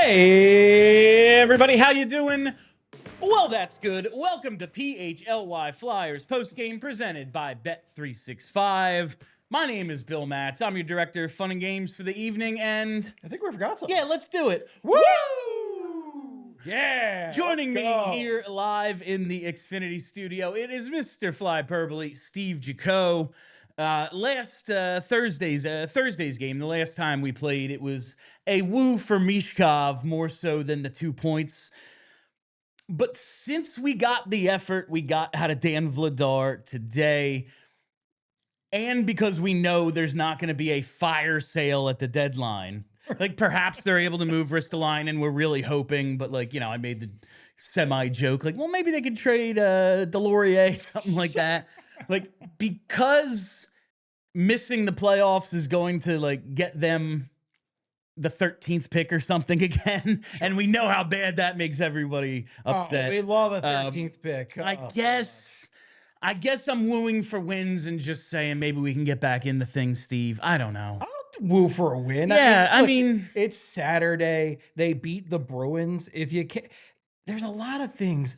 Hey, everybody, how you doing? Well, that's good. Welcome to PHLY Flyers postgame presented by Bet365. My name is Bill Matz. I'm your director of fun and games for the evening, and I think we forgot something. yeah, let's do it. Woo! Yeah! Joining me here live in the Xfinity studio, it is Mr. Flyperbole, Steve Jaco. Last Thursday's game, the last time we played, it was a woo for Michkov more so than the 2 points. But since we got the effort we got out of Dan Vladar today, and because we know there's not going to be a fire sale at the deadline, like perhaps they're able to move Ristolainen, and we're really hoping, but like, you know, I made the semi-joke, like, well, maybe they could trade Delorier, something like that. Like, because missing the playoffs is going to like get them the 13th pick or something again, and we know how bad that makes everybody upset. We love a 13th pick. I guess I'm wooing for wins and just saying maybe we can get back into things, Steve. I don't know. I don't woo for a win. Yeah, I mean, it's Saturday. They beat the Bruins. If you can't, there's a lot of things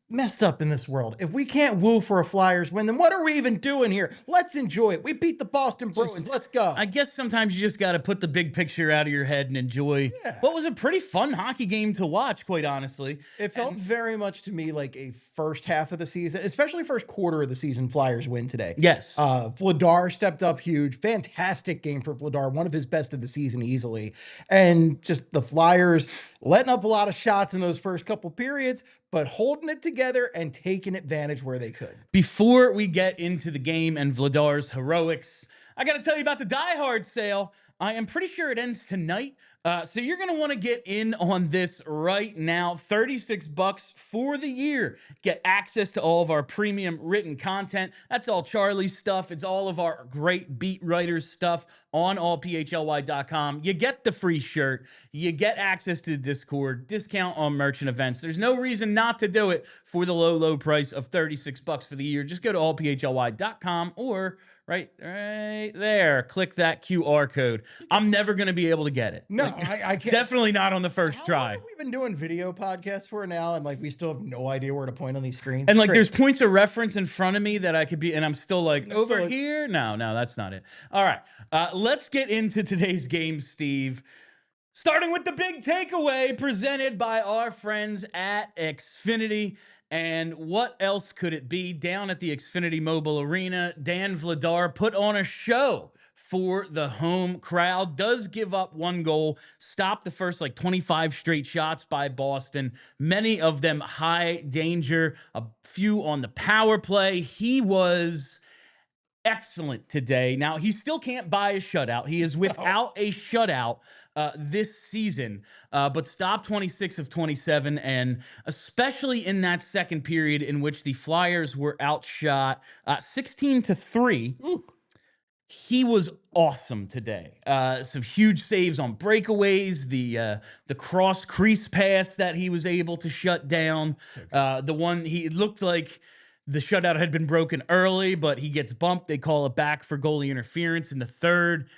messed up in this world. If we can't woo for a Flyers win, then what are we even doing here? Let's enjoy it. We beat the Boston Bruins. Let's go. I guess sometimes you just got to put the big picture out of your head and enjoy what was a pretty fun hockey game to watch, quite honestly. It felt very much to me like a first half of the season, especially first quarter of the season, Flyers win today. Yes. Vladar stepped up huge. Fantastic game for Vladar. One of his best of the season easily. And just the Flyers letting up a lot of shots in those first couple periods, but holding it together and taking advantage where they could. Before we get into the game and Vladar's heroics, I got to tell you about the DieHard sale. I am pretty sure it ends tonight. So you're going to want to get in on this right now. $36 for the year. Get access to all of our premium written content. That's all Charlie's stuff. It's all of our great beat writers stuff on allphly.com. You get the free shirt. You get access to the Discord, discount on merchant events. There's no reason not to do it for the low price of $36 for the year. Just go to allphly.com or right there, click that QR code. I'm never going to be able to get it. No, I can't. Definitely not on the first try. How long have we been doing video podcasts for now, and like we still have no idea where to point on these screens? And like there's points of reference in front of me that I could be, and I'm still like, over here? No, that's not it. All right, let's get into today's game, Steve. Starting with the big takeaway presented by our friends at Xfinity. And what else could it be? Down at the Xfinity Mobile Arena, Dan Vladar put on a show for the home crowd. Does give up one goal, stopped the first like 25 straight shots by Boston, many of them high danger, a few on the power play. He was excellent today. Now, he still can't buy a shutout. He is without a shutout this season, but stopped 26 of 27, and especially in that second period in which the Flyers were outshot 16-3. He was awesome today. Some huge saves on breakaways, the cross crease pass that he was able to shut down. The one it looked like the shutout had been broken early, but he gets bumped. They call it back for goalie interference in the third.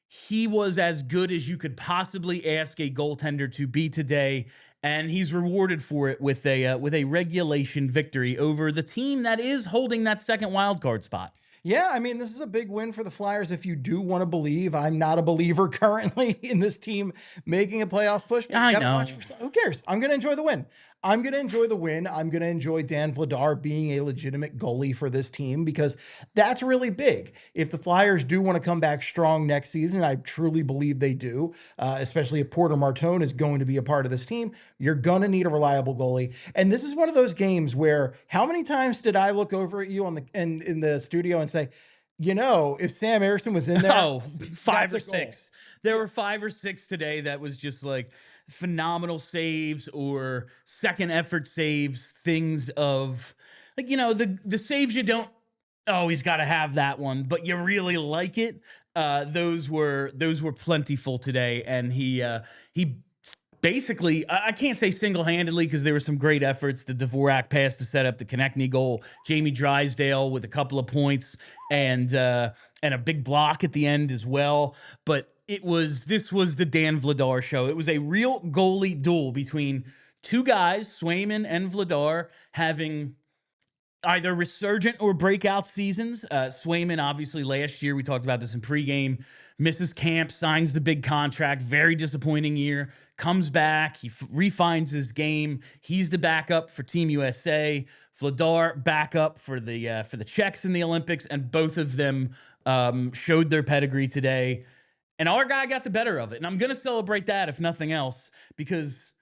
He was as good as you could possibly ask a goaltender to be today, and he's rewarded for it with a regulation victory over the team that is holding that second wild card spot. Yeah, I mean, this is a big win for the Flyers if you do want to believe. I'm not a believer currently in this team making a playoff push. I know. Who cares? I'm going to enjoy the win. I'm going to enjoy the win. I'm going to enjoy Dan Vladar being a legitimate goalie for this team because that's really big. If the Flyers do want to come back strong next season, I truly believe they do, especially if Porter Martone is going to be a part of this team, you're going to need a reliable goalie. And this is one of those games where how many times did I look over at you in the studio and say, you know, if Sam Ersson was in there, 5 or 6. There were 5 or 6 today that was just like phenomenal saves or second effort saves, things of like, you know, the saves you don't always got to have that one, but you really like it. Those were plentiful today, and he basically, I can't say single-handedly because there were some great efforts. The Dvorak pass to set up the Konecny goal, Jamie Drysdale with a couple of points, and a big block at the end as well. But this was the Dan Vladar show. It was a real goalie duel between two guys, Swayman and Vladar, having either resurgent or breakout seasons. Swayman, obviously, last year, we talked about this in pregame, misses camp, signs the big contract, very disappointing year, comes back, he refines his game. He's the backup for Team USA. Vladar, backup for the Czechs in the Olympics, and both of them showed their pedigree today. And our guy got the better of it. And I'm going to celebrate that, if nothing else, because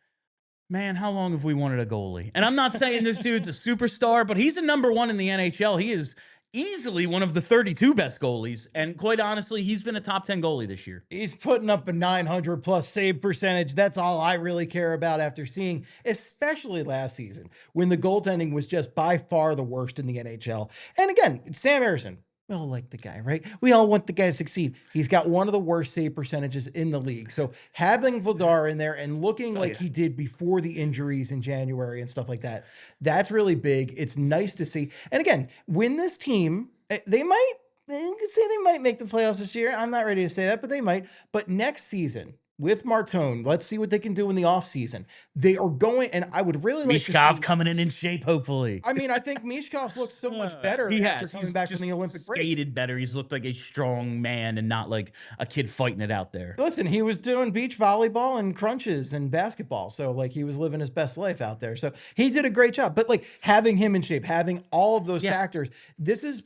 man, how long have we wanted a goalie? And I'm not saying this dude's a superstar, but he's a #1 in the NHL. He is easily one of the 32 best goalies. And quite honestly, he's been a top 10 goalie this year. He's putting up a 900 plus save percentage. That's all I really care about after seeing, especially last season, when the goaltending was just by far the worst in the NHL. And again, it's Sam Ersson. We all like the guy, right? We all want the guy to succeed. He's got one of the worst save percentages in the league. So having Vladar in there and looking like he did before the injuries in January and stuff like that, that's really big. It's nice to see. And again, when this team, they could say they might make the playoffs this year. I'm not ready to say that, but they might. But next season, with Martone, let's see what they can do in the offseason. They are going, and I would really like Michkov coming in shape, hopefully. I mean, I think Michkov's looks so much better after coming back from the Olympic break. Skated better. He's looked like a strong man and not like a kid fighting it out there. Listen, he was doing beach volleyball and crunches and basketball. So like he was living his best life out there. So he did a great job. But like having him in shape, having all of those factors, this is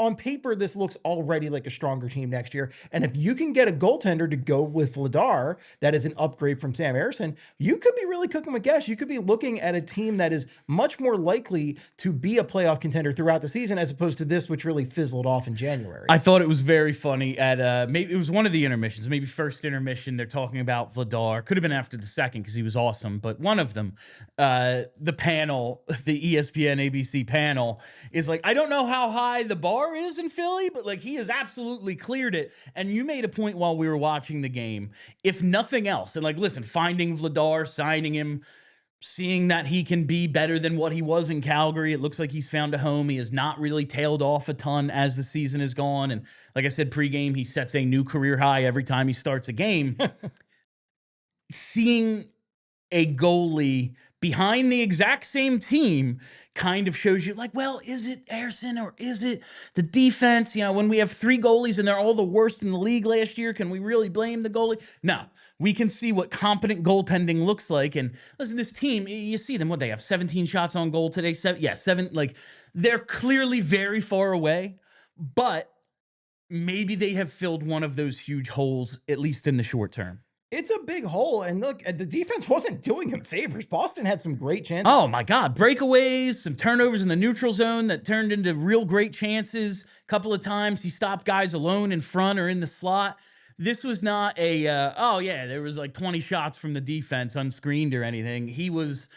on paper, this looks already like a stronger team next year. And if you can get a goaltender to go with Vladar, that is an upgrade from Sam Ersson, you could be really cooking with gas. You could be looking at a team that is much more likely to be a playoff contender throughout the season, as opposed to this, which really fizzled off in January. I thought it was very funny at maybe it was one of the intermissions, maybe first intermission. They're talking about Vladar. Could have been after the second because he was awesome, but one of them, the panel, the ESPN ABC panel, is like, I don't know how high the bar is in Philly, but like he has absolutely cleared it. And you made a point while we were watching the game, if nothing else, and like, listen, finding Vladar, signing him, seeing that he can be better than what he was in Calgary. It looks like he's found a home. He has not really tailed off a ton as the season has gone. And like I said, pregame, he sets a new career high every time he starts a game. Seeing a goalie behind the exact same team kind of shows you like, well, is it Ersson or is it the defense? You know, when we have 3 goalies and they're all the worst in the league last year, can we really blame the goalie? No, we can see what competent goaltending looks like. And listen, this team, you see them, what they have 17 shots on goal today. 7, like they're clearly very far away, but maybe they have filled one of those huge holes, at least in the short term. It's a big hole. And look, the defense wasn't doing him favors. Boston had some great chances. Oh, my God. Breakaways, some turnovers in the neutral zone that turned into real great chances. A couple of times he stopped guys alone in front or in the slot. This was not a, oh, yeah, there was like 20 shots from the defense unscreened or anything. He was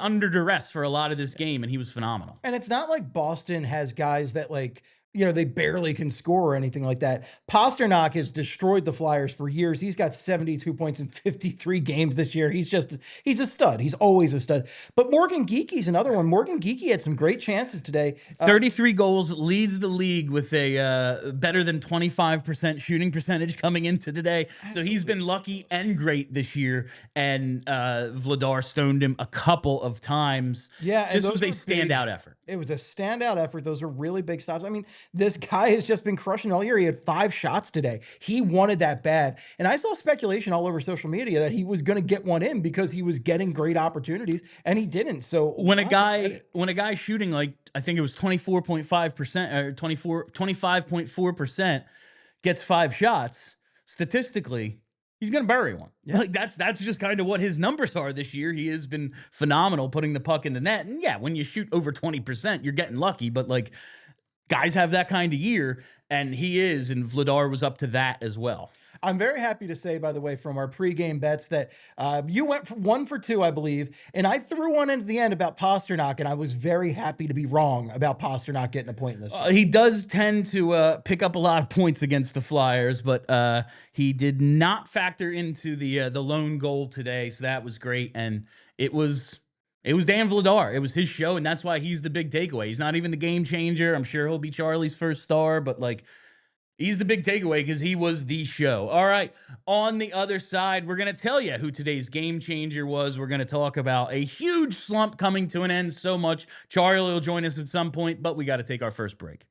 under duress for a lot of this game, and he was phenomenal. And it's not like Boston has guys that like, you know, they barely can score or anything like that. Pastrnak has destroyed the Flyers for years. He's got 72 points in 53 games this year. He's a stud. He's always a stud. But Morgan Geekie's another one. Morgan Geekie had some great chances today. 33 goals, leads the league with a better than 25% shooting percentage coming into today. Absolutely. So he's been lucky and great this year. And Vladar stoned him a couple of times. Yeah, and this was a standout effort. It was a standout effort. Those are really big stops. I mean, this guy has just been crushing all year. He had 5 shots today. He wanted that bad. And I saw speculation all over social media that he was going to get one in because he was getting great opportunities and he didn't. So when a guy shooting like, I think it was 24.5% or 25.4% gets 5 shots, statistically, he's going to bury one. Yeah. Like that's just kind of what his numbers are this year. He has been phenomenal putting the puck in the net. And yeah, when you shoot over 20%, you're getting lucky, but like guys have that kind of year, and he is, and Vladar was up to that as well. I'm very happy to say, by the way, from our pregame bets that you went for 1 for 2, I believe, and I threw one into the end about Pastrnak, and I was very happy to be wrong about Pastrnak getting a point in this game. He does tend to pick up a lot of points against the Flyers, but he did not factor into the lone goal today, so that was great, and it was Dan Vladar. It was his show, and that's why he's the big takeaway. He's not even the game changer. I'm sure he'll be Charlie's first star, but like, He's the big takeaway because he was the show. All right. On the other side, we're going to tell you who today's game changer was. We're going to talk about a huge slump coming to an end so much. Charlie will join us at some point, but we got to take our first break.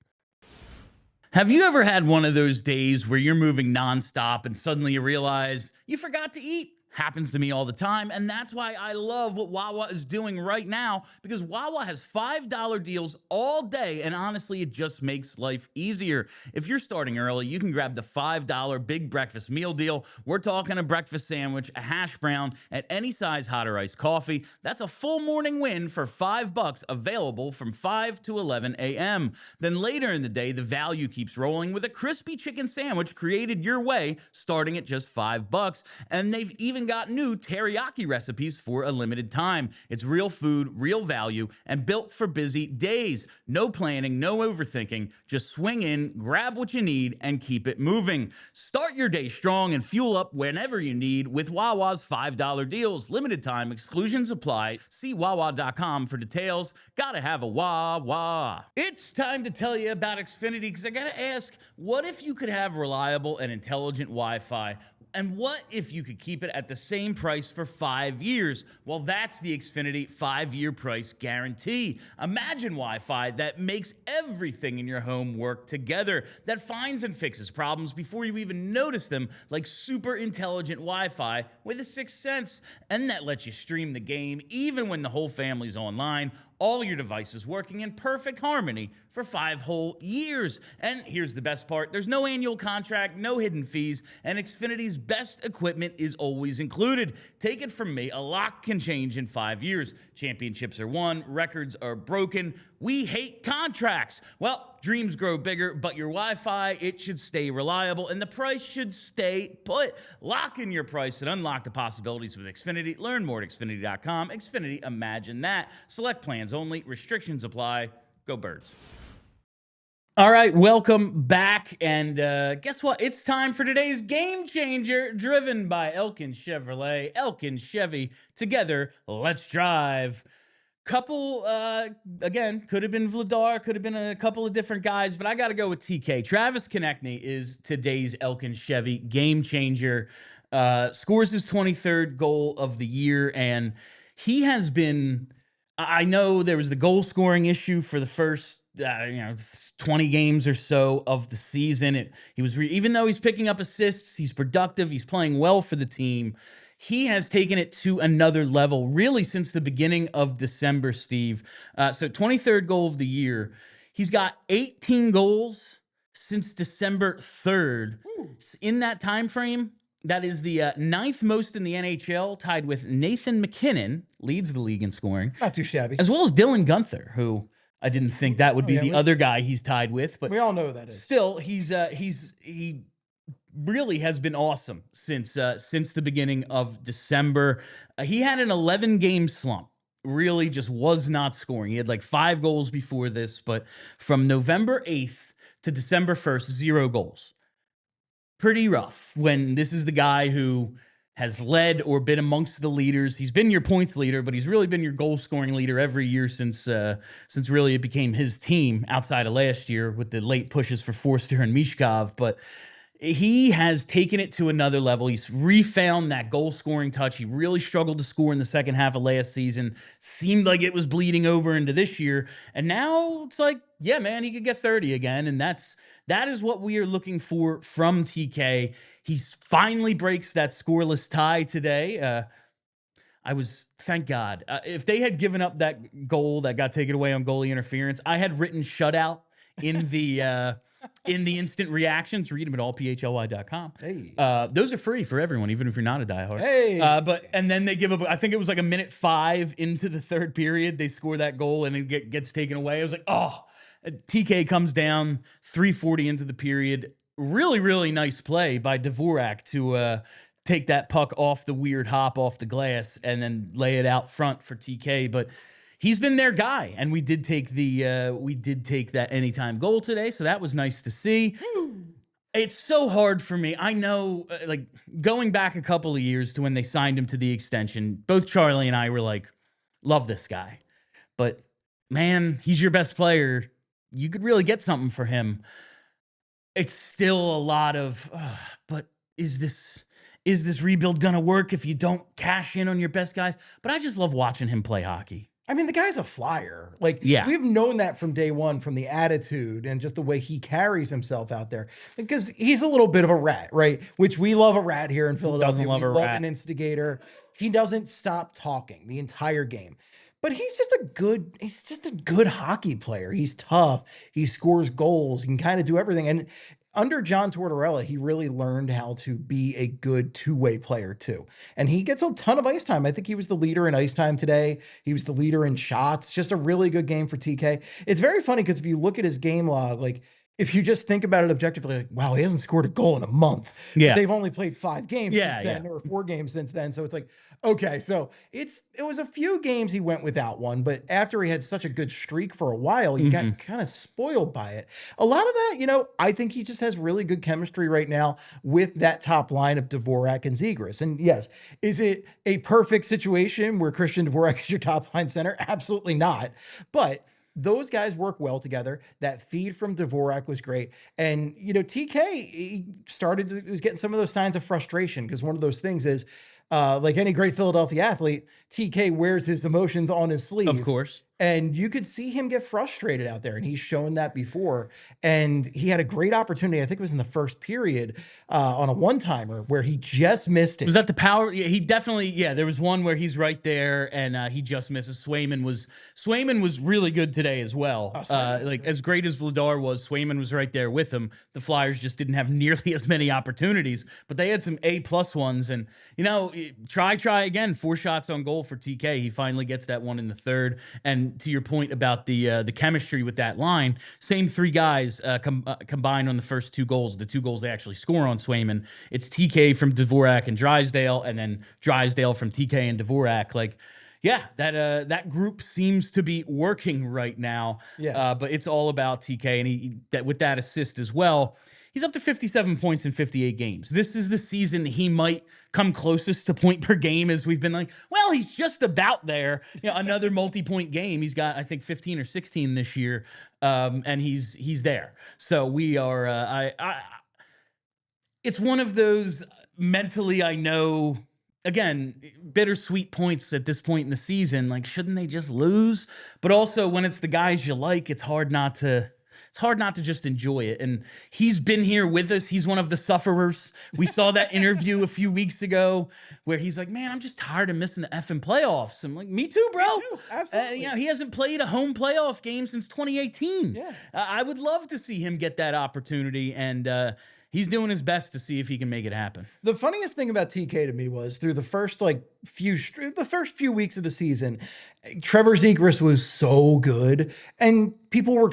Have you ever had one of those days where you're moving nonstop and suddenly you realize you forgot to eat? Happens to me all the time, and that's why I love what Wawa is doing right now, because Wawa has $5 deals all day, and honestly, it just makes life easier. If you're starting early, you can grab the $5 big breakfast meal deal. We're talking a breakfast sandwich, a hash brown, at any size hot or iced coffee. That's a full morning win for $5, available from 5 to 11 a.m. Then later in the day, the value keeps rolling with a crispy chicken sandwich created your way, starting at just $5. And they've even got new teriyaki recipes for a limited time. It's real food, real value, and built for busy days. No planning, no overthinking. Just swing in, grab what you need, and keep it moving. Start your day strong and fuel up whenever you need with Wawa's $5 deals. Limited time, exclusions apply. See Wawa.com for details. Gotta have a Wawa. It's time to tell you about Xfinity, because I gotta ask, what if you could have reliable and intelligent Wi-Fi? And what if you could keep it at the same price for 5 years? Well, that's the Xfinity 5-year price guarantee. Imagine Wi-Fi that makes everything in your home work together, that finds and fixes problems before you even notice them, like super intelligent Wi-Fi with a sixth sense, and that lets you stream the game even when the whole family's online. All your devices working in perfect harmony for 5 whole years. And here's the best part. There's no annual contract, no hidden fees, and Xfinity's best equipment is always included. Take it from me, a lot can change in 5 years. Championships are won, records are broken. We hate contracts. Well, dreams grow bigger, but your Wi-Fi, it should stay reliable, and the price should stay put. Lock in your price and unlock the possibilities with Xfinity. Learn more at Xfinity.com. Xfinity, imagine that. Select plans only. Restrictions apply. Go Birds. All right, welcome back. And guess what? It's time for today's game changer, driven by Elkin Chevrolet. Elkin Chevy. Together, let's drive. Couple, again, could have been Vladar, could have been a couple of different guys, but I got to go with TK. Travis Konecny is today's Elkin Chevy game changer. Scores his 23rd goal of the year, and he has been, I know there was the goal scoring issue for the first 20 games or so of the season. He was even though he's picking up assists, he's productive, he's playing well for the team. He has taken it to another level, really, since the beginning of December, Steve. So 23rd goal of the year. He's got 18 goals since December 3rd. Ooh. In that time frame, that is the ninth most in the NHL, tied with Nathan McKinnon, leads the league in scoring. Not too shabby. As well as Dylan Gunther, who I didn't think that would be the other guy he's tied with. But we all know who that is. Still, he really has been awesome since the beginning of December. He had an 11-game slump. Really just was not scoring. He had like 5 goals before this, but from November 8th to December 1st, 0 goals. Pretty rough when this is the guy who has led or been amongst the leaders. He's been your points leader, but he's really been your goal scoring leader every year since really it became his team, outside of last year with the late pushes for Forster and Michkov. But he has taken it to another level. He's refound that goal scoring touch. He really struggled to score in the second half of last season. Seemed like it was bleeding over into this year. And now it's like, yeah, man, he could get 30 again. And that is what we are looking for from TK. He finally breaks that scoreless tie today. Thank God. If they had given up that goal that got taken away on goalie interference, I had written shutout in the instant reactions. Read them at allphly.com. Hey. Those are free for everyone, even if you're not a diehard. Hey. And then they give up, I think it was like a minute 5 into the third period, they score that goal and it gets taken away. I was like, oh, TK comes down 3:40 into the period. Really, really nice play by Dvorak to take that puck off the weird hop off the glass and then lay it out front for TK. But he's been their guy, and we did take that anytime goal today, so that was nice to see. It's so hard for me. I know, like, going back a couple of years to when they signed him to the extension, both Charlie and I were like, love this guy. But, man, he's your best player. You could really get something for him. it's still a lot of, but is this rebuild gonna work if you don't cash in on your best guys? But I just love watching him play hockey. I mean, the guy's a flyer. Like, Yeah. we've known that from day one, from the attitude and just the way he carries himself out there, because he's a little bit of a rat, right? Which we love a rat here in Philadelphia. Doesn't love we a love rat. an instigator. He doesn't stop talking the entire game. But he's just a good hockey player. He's tough. He scores goals. He can kind of do everything. And under John Tortorella, he really learned how to be a good two-way player too. And he gets a ton of ice time. I think he was the leader in ice time today. He was the leader in shots. Just a really good game for TK. It's very funny because if you look at his game log, like, if you just think about it objectively, like, wow, he hasn't scored a goal in a month. Yeah. But they've only played 5 games since then, Yeah. or 4 games since then. So it's like, okay, so it was a few games he went without one, but after he had such a good streak for a while, you got kind of spoiled by it. A lot of that, I think he just has really good chemistry right now with that top line of Dvorak and Zegras. And yes, is it a perfect situation where Christian Dvorak is your top line center? Absolutely not. But those guys work well together. That feed from Dvorak was great. And, TK, he was getting some of those signs of frustration, because one of those things is, like any great Philadelphia athlete, TK wears his emotions on his sleeve. Of course. And you could see him get frustrated out there, and he's shown that before. And he had a great opportunity, I think it was in the first period, on a one-timer where he just missed it. Was that the power? Yeah, he definitely, there was one where he's right there and he just misses. Swayman was really good today as well. Like, as great as Vladar was, Swayman was right there with him. The Flyers just didn't have nearly as many opportunities, but they had some A+ ones. And, try again. 4 shots on goal for TK. He finally gets that one in the third. And to your point about the chemistry with that line, same 3 guys combined on the first 2 goals. The 2 goals they actually score on Swayman. It's TK from Dvorak and Drysdale, and then Drysdale from TK and Dvorak. Like, yeah, that group seems to be working right now. Yeah. But it's all about TK, and with that assist as well. He's up to 57 points in 58 games. This is the season he might come closest to point per game, as we've been like, well, he's just about there. Another multi-point game. He's got, I think, 15 or 16 this year, and he's there. So we are. It's one of those mentally, I know, again, bittersweet points at this point in the season. Like, shouldn't they just lose? But also, when it's the guys you like, it's hard not to just enjoy it. And he's been here with us. He's one of the sufferers. We saw that interview a few weeks ago where he's like, man, I'm just tired of missing the effing playoffs. I'm like, me too, bro. Me too. Absolutely. He hasn't played a home playoff game since 2018. Yeah. I would love to see him get that opportunity. And, he's doing his best to see if he can make it happen. The funniest thing about TK to me was through the first few weeks of the season, Trevor Zegras was so good, and people were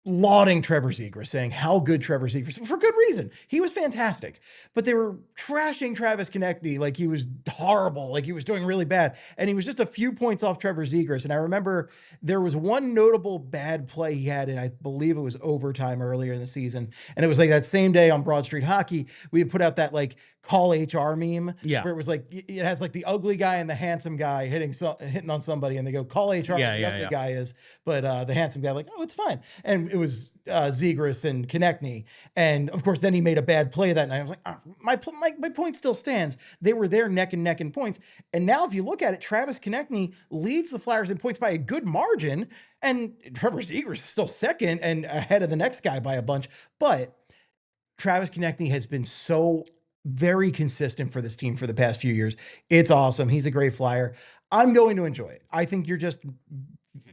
lauding Trevor Zegras, saying how good Trevor Zegras, for good reason. He was fantastic, but they were trashing Travis Konecny like he was horrible, like he was doing really bad. And he was just a few points off Trevor Zegras. And I remember there was one notable bad play he had, and I believe it was overtime earlier in the season. And it was like that same day on Broad Street Hockey, we had put out that call HR meme, where it was it has the ugly guy and the handsome guy hitting on somebody, and they go, call HR. The ugly guy is, but the handsome guy oh, it's fine. And it was Zegras and Konecny, and of course then he made a bad play that night. I was like, oh, my point still stands. They were there neck and neck in points, and now if you look at it, Travis Konecny leads the Flyers in points by a good margin, and Trevor Zegras is still second and ahead of the next guy by a bunch. But Travis Konecny has been so very consistent for this team for the past few years. It's awesome. He's a great Flyer. I'm going to enjoy it. I think you're just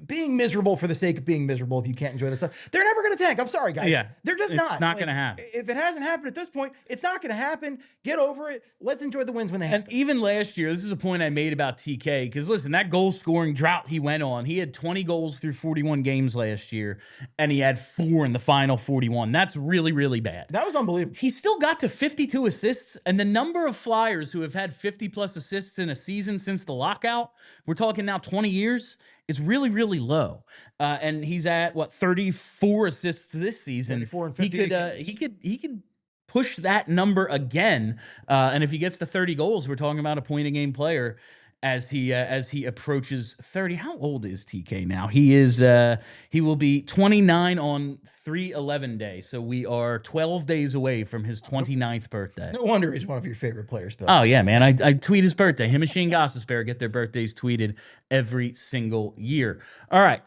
being miserable for the sake of being miserable if you can't enjoy this stuff. They're never going to tank. I'm sorry, guys. Yeah, they're just not. It's not going to happen. If it hasn't happened at this point, it's not going to happen. Get over it. Let's enjoy the wins when they happen. And even last year, this is a point I made about TK, because listen, that goal scoring drought he went on, he had 20 goals through 41 games last year, and he had 4 in the final 41. That's really, really bad. That was unbelievable. He still got to 52 assists, and the number of Flyers who have had 50+ assists in a season since the lockout, we're talking now 20 years, is really, really low. And he's at 34 assists this season. 34 and 50. He could push that number again. And if he gets to 30 goals, we're talking about a point a game player. as he approaches 30. How old is TK now? He will be 29 on 3/11 day. So we are 12 days away from his 29th birthday. No wonder he's one of your favorite players, Bill. Oh yeah, man. I tweet his birthday. Him and Shane Gostisbehere get their birthdays tweeted every single year. All right.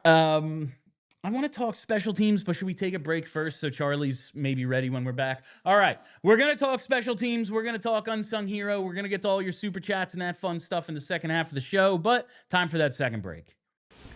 I want to talk special teams, but should we take a break first so Charlie's maybe ready when we're back? All right. We're going to talk special teams. We're going to talk unsung hero. We're going to get to all your super chats and that fun stuff in the second half of the show, but time for that second break.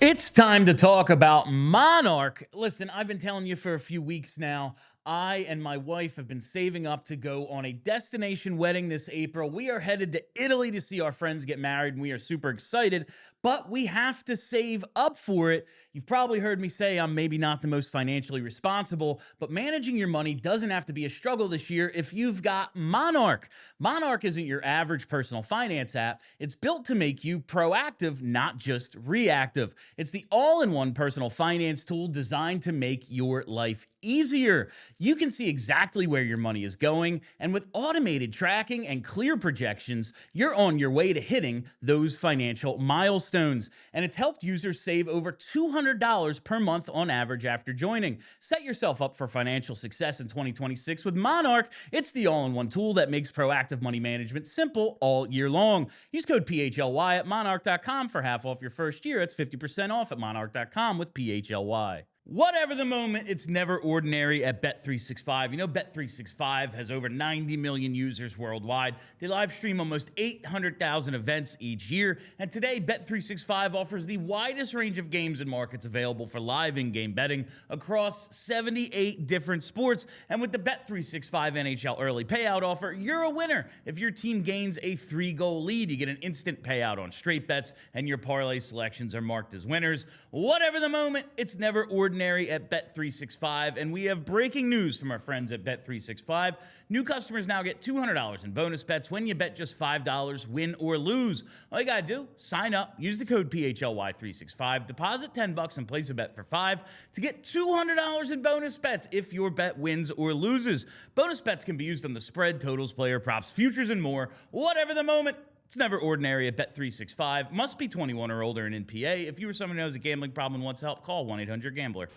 It's time to talk about Monarch. Listen, I've been telling you for a few weeks now, I and my wife have been saving up to go on a destination wedding this April. We are headed to Italy to see our friends get married, and we are super excited, but we have to save up for it. You've probably heard me say I'm maybe not the most financially responsible, but managing your money doesn't have to be a struggle this year if you've got Monarch. Monarch isn't your average personal finance app. It's built to make you proactive, not just reactive. It's the all-in-one personal finance tool designed to make your life easier. You can see exactly where your money is going, and with automated tracking and clear projections, you're on your way to hitting those financial milestones. And it's helped users save over $200 per month on average after joining. Set yourself up for financial success in 2026 with Monarch. It's the all-in-one tool that makes proactive money management simple all year long. Use code PHLY at monarch.com for half off your first year. It's 50% off at monarch.com with PHLY. Whatever the moment, it's never ordinary at Bet365. You know, Bet365 has over 90 million users worldwide. They live stream almost 800,000 events each year. And today, Bet365 offers the widest range of games and markets available for live in-game betting across 78 different sports. And with the Bet365 NHL early payout offer, you're a winner. If your team gains a 3-goal lead, you get an instant payout on straight bets, and your parlay selections are marked as winners. Whatever the moment, it's never ordinary at Bet365, and we have breaking news from our friends at Bet365. New customers now get $200 in bonus bets when you bet just $5, win or lose. All you gotta do, sign up, use the code PHLY365, deposit $10 and place a bet for $5 to get $200 in bonus bets if your bet wins or loses. Bonus bets can be used on the spread, totals, player props, futures, and more. Whatever the moment, it's never ordinary at Bet365. Must be 21 or older and in PA. If you or someone who has a gambling problem and wants help, call 1-800-GAMBLER.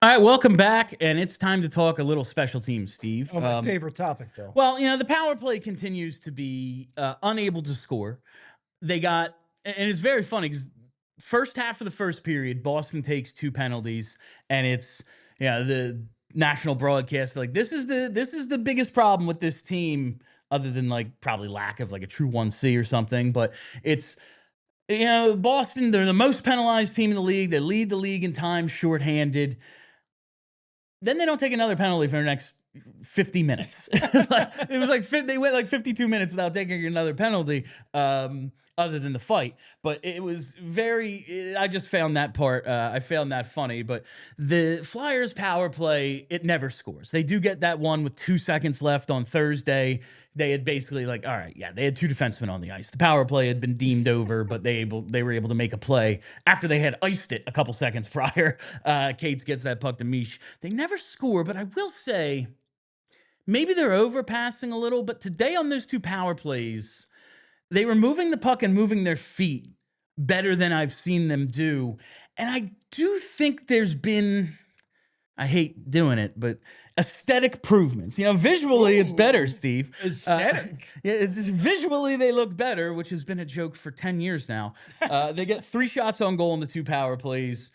All right, welcome back, and it's time to talk a little special teams, Steve. Oh, my favorite topic, Bill. Well, you know, the power play continues to be unable to score. They got, and it's very funny because first half of the first period, Boston takes 2 penalties, and it's, the national broadcast like this is the biggest problem with this team, other than like probably lack of like a true 1C or something. But it's, Boston, they're the most penalized team in the league. They lead the league in time shorthanded. Then they don't take another penalty for the next 50 minutes. It was like they went like 52 minutes without taking another penalty, other than the fight. But it was I just found that part, I found that funny. But the Flyers power play, it never scores. They do get that one with 2 seconds left on Thursday. They had basically they had 2 defensemen on the ice. The power play had been deemed over, but they were able to make a play after they had iced it a couple seconds prior. Cates gets that puck to Mish. They never score, but I will say, maybe they're overpassing a little, but today on those 2 power plays, they were moving the puck and moving their feet better than I've seen them do. And I do think there's been, I hate doing it, but aesthetic improvements. Visually it's better, Steve. Aesthetic. It's visually they look better, which has been a joke for 10 years now. They get 3 shots on goal in the 2 power plays.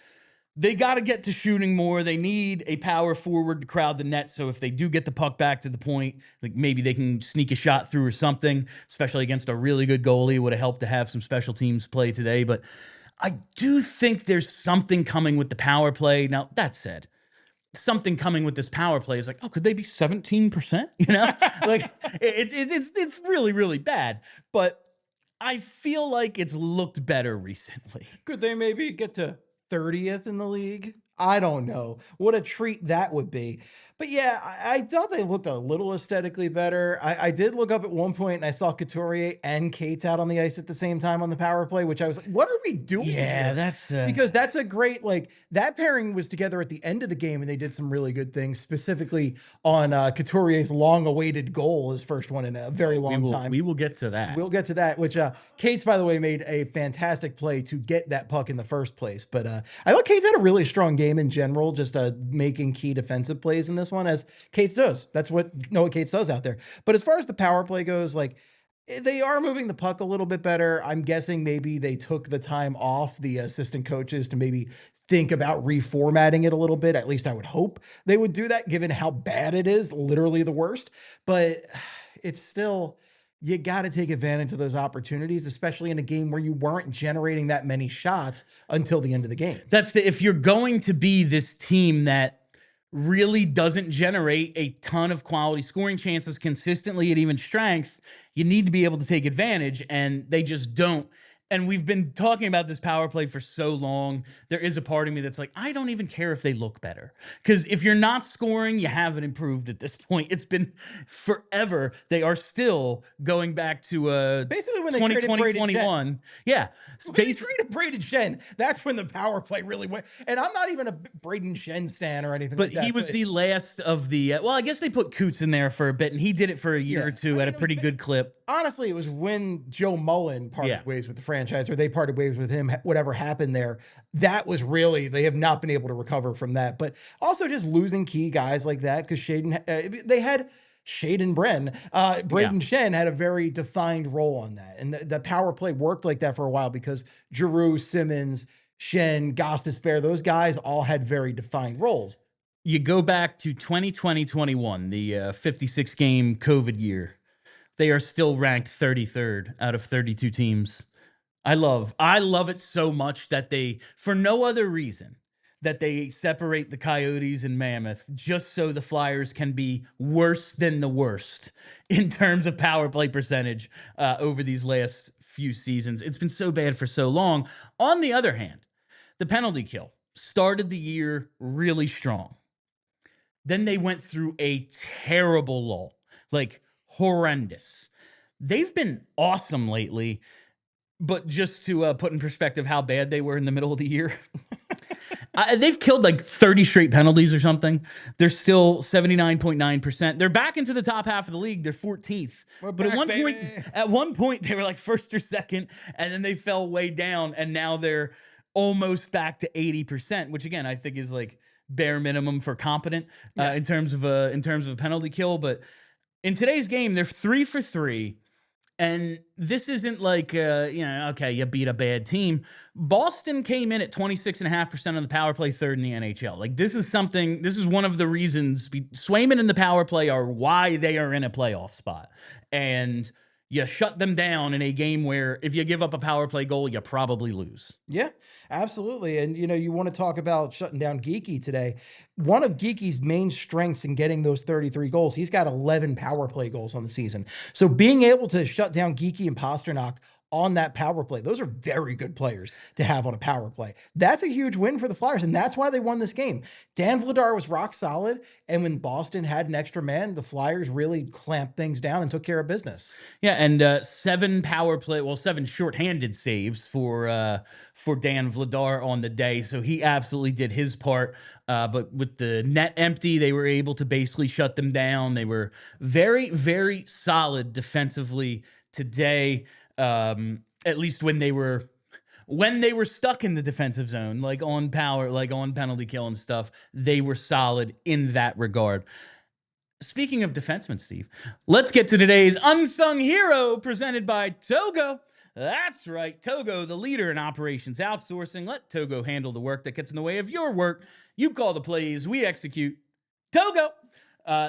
They got to get to shooting more. They need a power forward to crowd the net. So if they do get the puck back to the point, like maybe they can sneak a shot through or something, especially against a really good goalie. It would have helped to have some special teams play today. But I do think there's something coming with the power play. Now, that said, something coming with this power play is like, oh, could they be 17%? Like it's really, really bad. But I feel like it's looked better recently. Could they maybe get to 30th in the league? I don't know. What a treat that would be. But yeah, I thought they looked a little aesthetically better. I did look up at one point and I saw Couturier and Cates out on the ice at the same time on the power play, which I was like, what are we doing Yeah, here? that's Because that's a great, like, that pairing was together at the end of the game and they did some really good things, specifically on Couturier's long awaited goal, his first one in a very long time. we will get to that. We'll get to that, which Cates, by the way, made a fantastic play to get that puck in the first place. But I thought Cates had a really strong game in general, just making key defensive plays in this one, as Cates does. That's what Noah Cates does out there. But as far as the power play goes, like, they are moving the puck a little bit better. I'm guessing maybe they took the time off, the assistant coaches, to maybe think about reformatting it a little bit. At least I would hope they would do that, given how bad it is, literally the worst. But it's still, you got to take advantage of those opportunities, especially in a game where you weren't generating that many shots until the end of the game. If you're going to be this team that really doesn't generate a ton of quality scoring chances consistently at even strength, you need to be able to take advantage, and they just don't. And we've been talking about this power play for so long. There is a part of me that's like, I don't even care if they look better. Because if you're not scoring, you haven't improved at this point. It's been forever. They are still going back to basically when they 2020, 21. Yeah. When they traded Braden Shen, that's when the power play really went. And I'm not even a Braden Shen stan or anything but like that. He was the last of the, well, I guess they put Coots in there for a bit, and he did it for a year or two at a pretty good clip. Honestly, it was when Joe Mullen parted ways with the franchise, or they parted ways with him, whatever happened there. That was really, they have not been able to recover from that. But also just losing key guys like that, because they had Shaden Bren. Braden Shen had a very defined role on that. And the power play worked like that for a while because Giroux, Simmons, Shen, Gostisbehere, those guys all had very defined roles. You go back to 2020-21, the 56 game COVID year. They are still ranked 33rd out of 32 teams. I love it so much that they, for no other reason, that they separate the Coyotes and Mammoth just so the Flyers can be worse than the worst in terms of power play percentage over these last few seasons. It's been so bad for so long. On the other hand, the penalty kill started the year really strong. Then they went through a terrible lull, like horrendous. They've been awesome lately, but just to put in perspective how bad they were in the middle of the year, they've killed like 30 straight penalties or something. They're still 79.9%. They're back into the top half of the league. They're 14th. But at one point, they were like first or second, and then they fell way down, and now they're almost back to 80%, which again I think is like bare minimum for competent in terms of a penalty kill. But in today's game, they're 3 for 3. And this isn't like, okay, you beat a bad team. Boston came in at 26.5% on the power play, third in the NHL. Like, this is one of the reasons Swayman and the power play are why they are in a playoff spot. And you shut them down in a game where if you give up a power play goal, you probably lose. Yeah, absolutely. And, you want to talk about shutting down Geekie today. One of Geekie's main strengths in getting those 33 goals, he's got 11 power play goals on the season. So being able to shut down Geekie and Pastrnak on that power play, those are very good players to have on a power play. That's a huge win for the Flyers, and that's why they won this game. Dan Vladar was rock solid, and when Boston had an extra man, the Flyers really clamped things down and took care of business. Yeah, and 7 shorthanded saves for Dan Vladar on the day, so he absolutely did his part. But with the net empty, they were able to basically shut them down. They were very, very solid defensively today. At least when they were stuck in the defensive zone, like on power, like on penalty kill and stuff, they were solid in that regard. Speaking of defensemen, Steve, let's get to today's unsung hero presented by Togo. That's right, Togo, the leader in operations outsourcing. Let Togo handle the work that gets in the way of your work. You call the plays, we execute. Togo.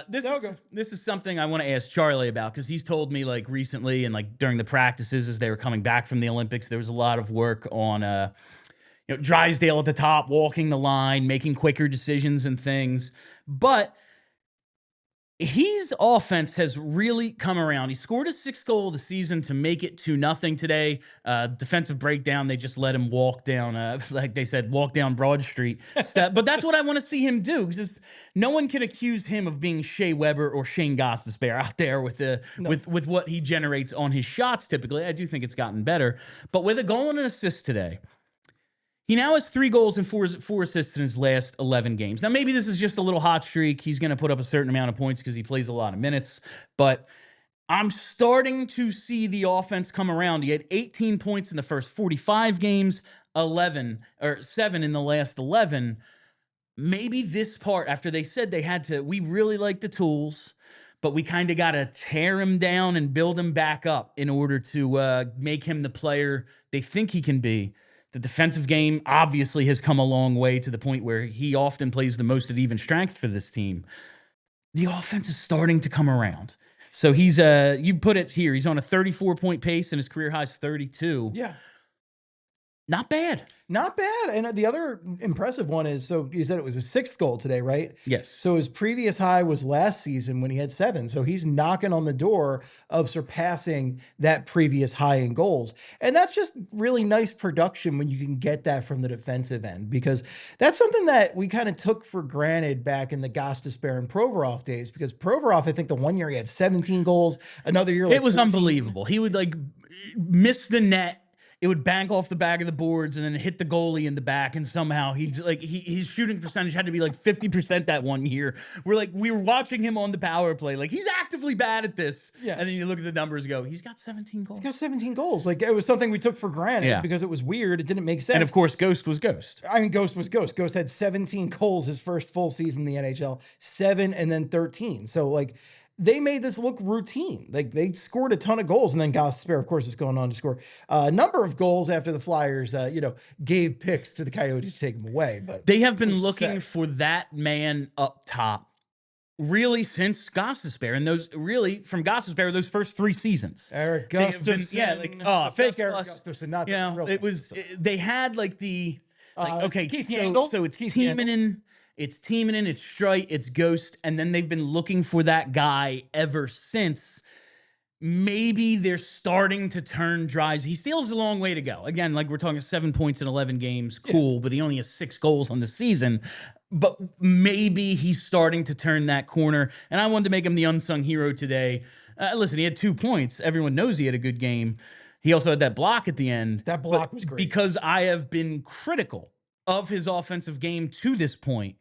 This is something I want to ask Charlie about, because he's told me like recently and like during the practices as they were coming back from the Olympics, there was a lot of work on Drysdale at the top, walking the line, making quicker decisions and things. But his offense has really come around. He scored his 6th goal of the season to make it 2-0 today. Defensive breakdown. They just let him walk down, like they said, walk down Broad Street. But that's what I want to see him do, because no one can accuse him of being Shea Weber or Shane Gostisbehere out there with with what he generates on his shots. Typically, I do think it's gotten better. But with a goal and an assist today, he now has 3 goals and 4 assists in his last 11 games. Now, maybe this is just a little hot streak. He's going to put up a certain amount of points because he plays a lot of minutes. But I'm starting to see the offense come around. He had 18 points in the first 45 games, 7 in the last 11. Maybe this part, after they said they had to, we really like the tools, but we kind of got to tear him down and build him back up in order to make him the player they think he can be. The defensive game obviously has come a long way to the point where he often plays the most at even strength for this team. The offense is starting to come around. So he's you put it here, he's on a 34-point pace and his career high is 32. Yeah. Not bad. Not bad. And the other impressive one is, so you said it was his 6th goal today, right? Yes. So his previous high was last season when he had 7. So he's knocking on the door of surpassing that previous high in goals. And that's just really nice production when you can get that from the defensive end, because that's something that we kind of took for granted back in the Gostisbehere and Provorov days, because Provorov, I think the one year he had 17 goals, another year like it was 14. Unbelievable. He would like miss the net. It would bank off the back of the boards and then hit the goalie in the back, and somehow his shooting percentage had to be like 50% that one year. We were watching him on the power play, like he's actively bad at this. Yes. And then you look at the numbers and go, he's got 17 goals. He's got 17 goals. Like, it was something we took for granted because it was weird. It didn't make sense. And of course, Ghost was Ghost. I mean, Ghost was Ghost. Ghost had 17 goals his first full season in the NHL, 7 and then 13. So like, they made this look routine. Like, they scored a ton of goals, and then Gostisbehere, of course, is going on to score a number of goals after the Flyers, gave picks to the Coyotes to take them away. But they have been looking for that man up top really since Gostisbehere, and those really from Gostisbehere those first 3 seasons. Eric Gustafsson, fake Eric Gustafsson, not real. It was they had like the okay, so it's Timonen. It's Timonen, it's Streit, it's Ghost, and then they've been looking for that guy ever since. Maybe they're starting to turn Drysdale. He still has a long way to go. Again, like we're talking 7 points in 11 games, cool, but he only has 6 goals on the season. But maybe he's starting to turn that corner, and I wanted to make him the unsung hero today. Listen, he had 2 points. Everyone knows he had a good game. He also had that block at the end. That block was great. Because I have been critical of his offensive game to this point,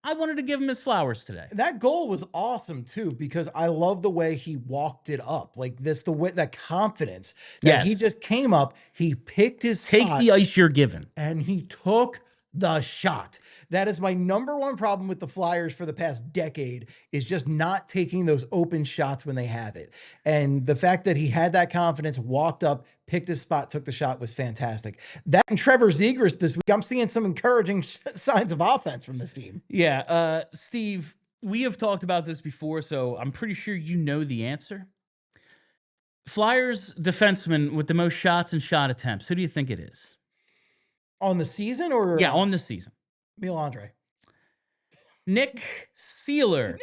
I wanted to give him his flowers today. That goal was awesome too, because I love the way he walked it up. Like this, that confidence that he just came up, he picked his Take spot, the ice you're given. and he took the shot. That is my number one problem with the Flyers for the past decade, is just not taking those open shots when they have it. And the fact that he had that confidence, walked up, picked his spot, took the shot was fantastic. That and Trevor Zegras this week, I'm seeing some encouraging signs of offense from this team. Yeah, Steve, we have talked about this before, so I'm pretty sure you know the answer. Flyers defenseman with the most shots and shot attempts, who do you think it is? On the season, or? Yeah, on the season. Andre. Nick Seeler.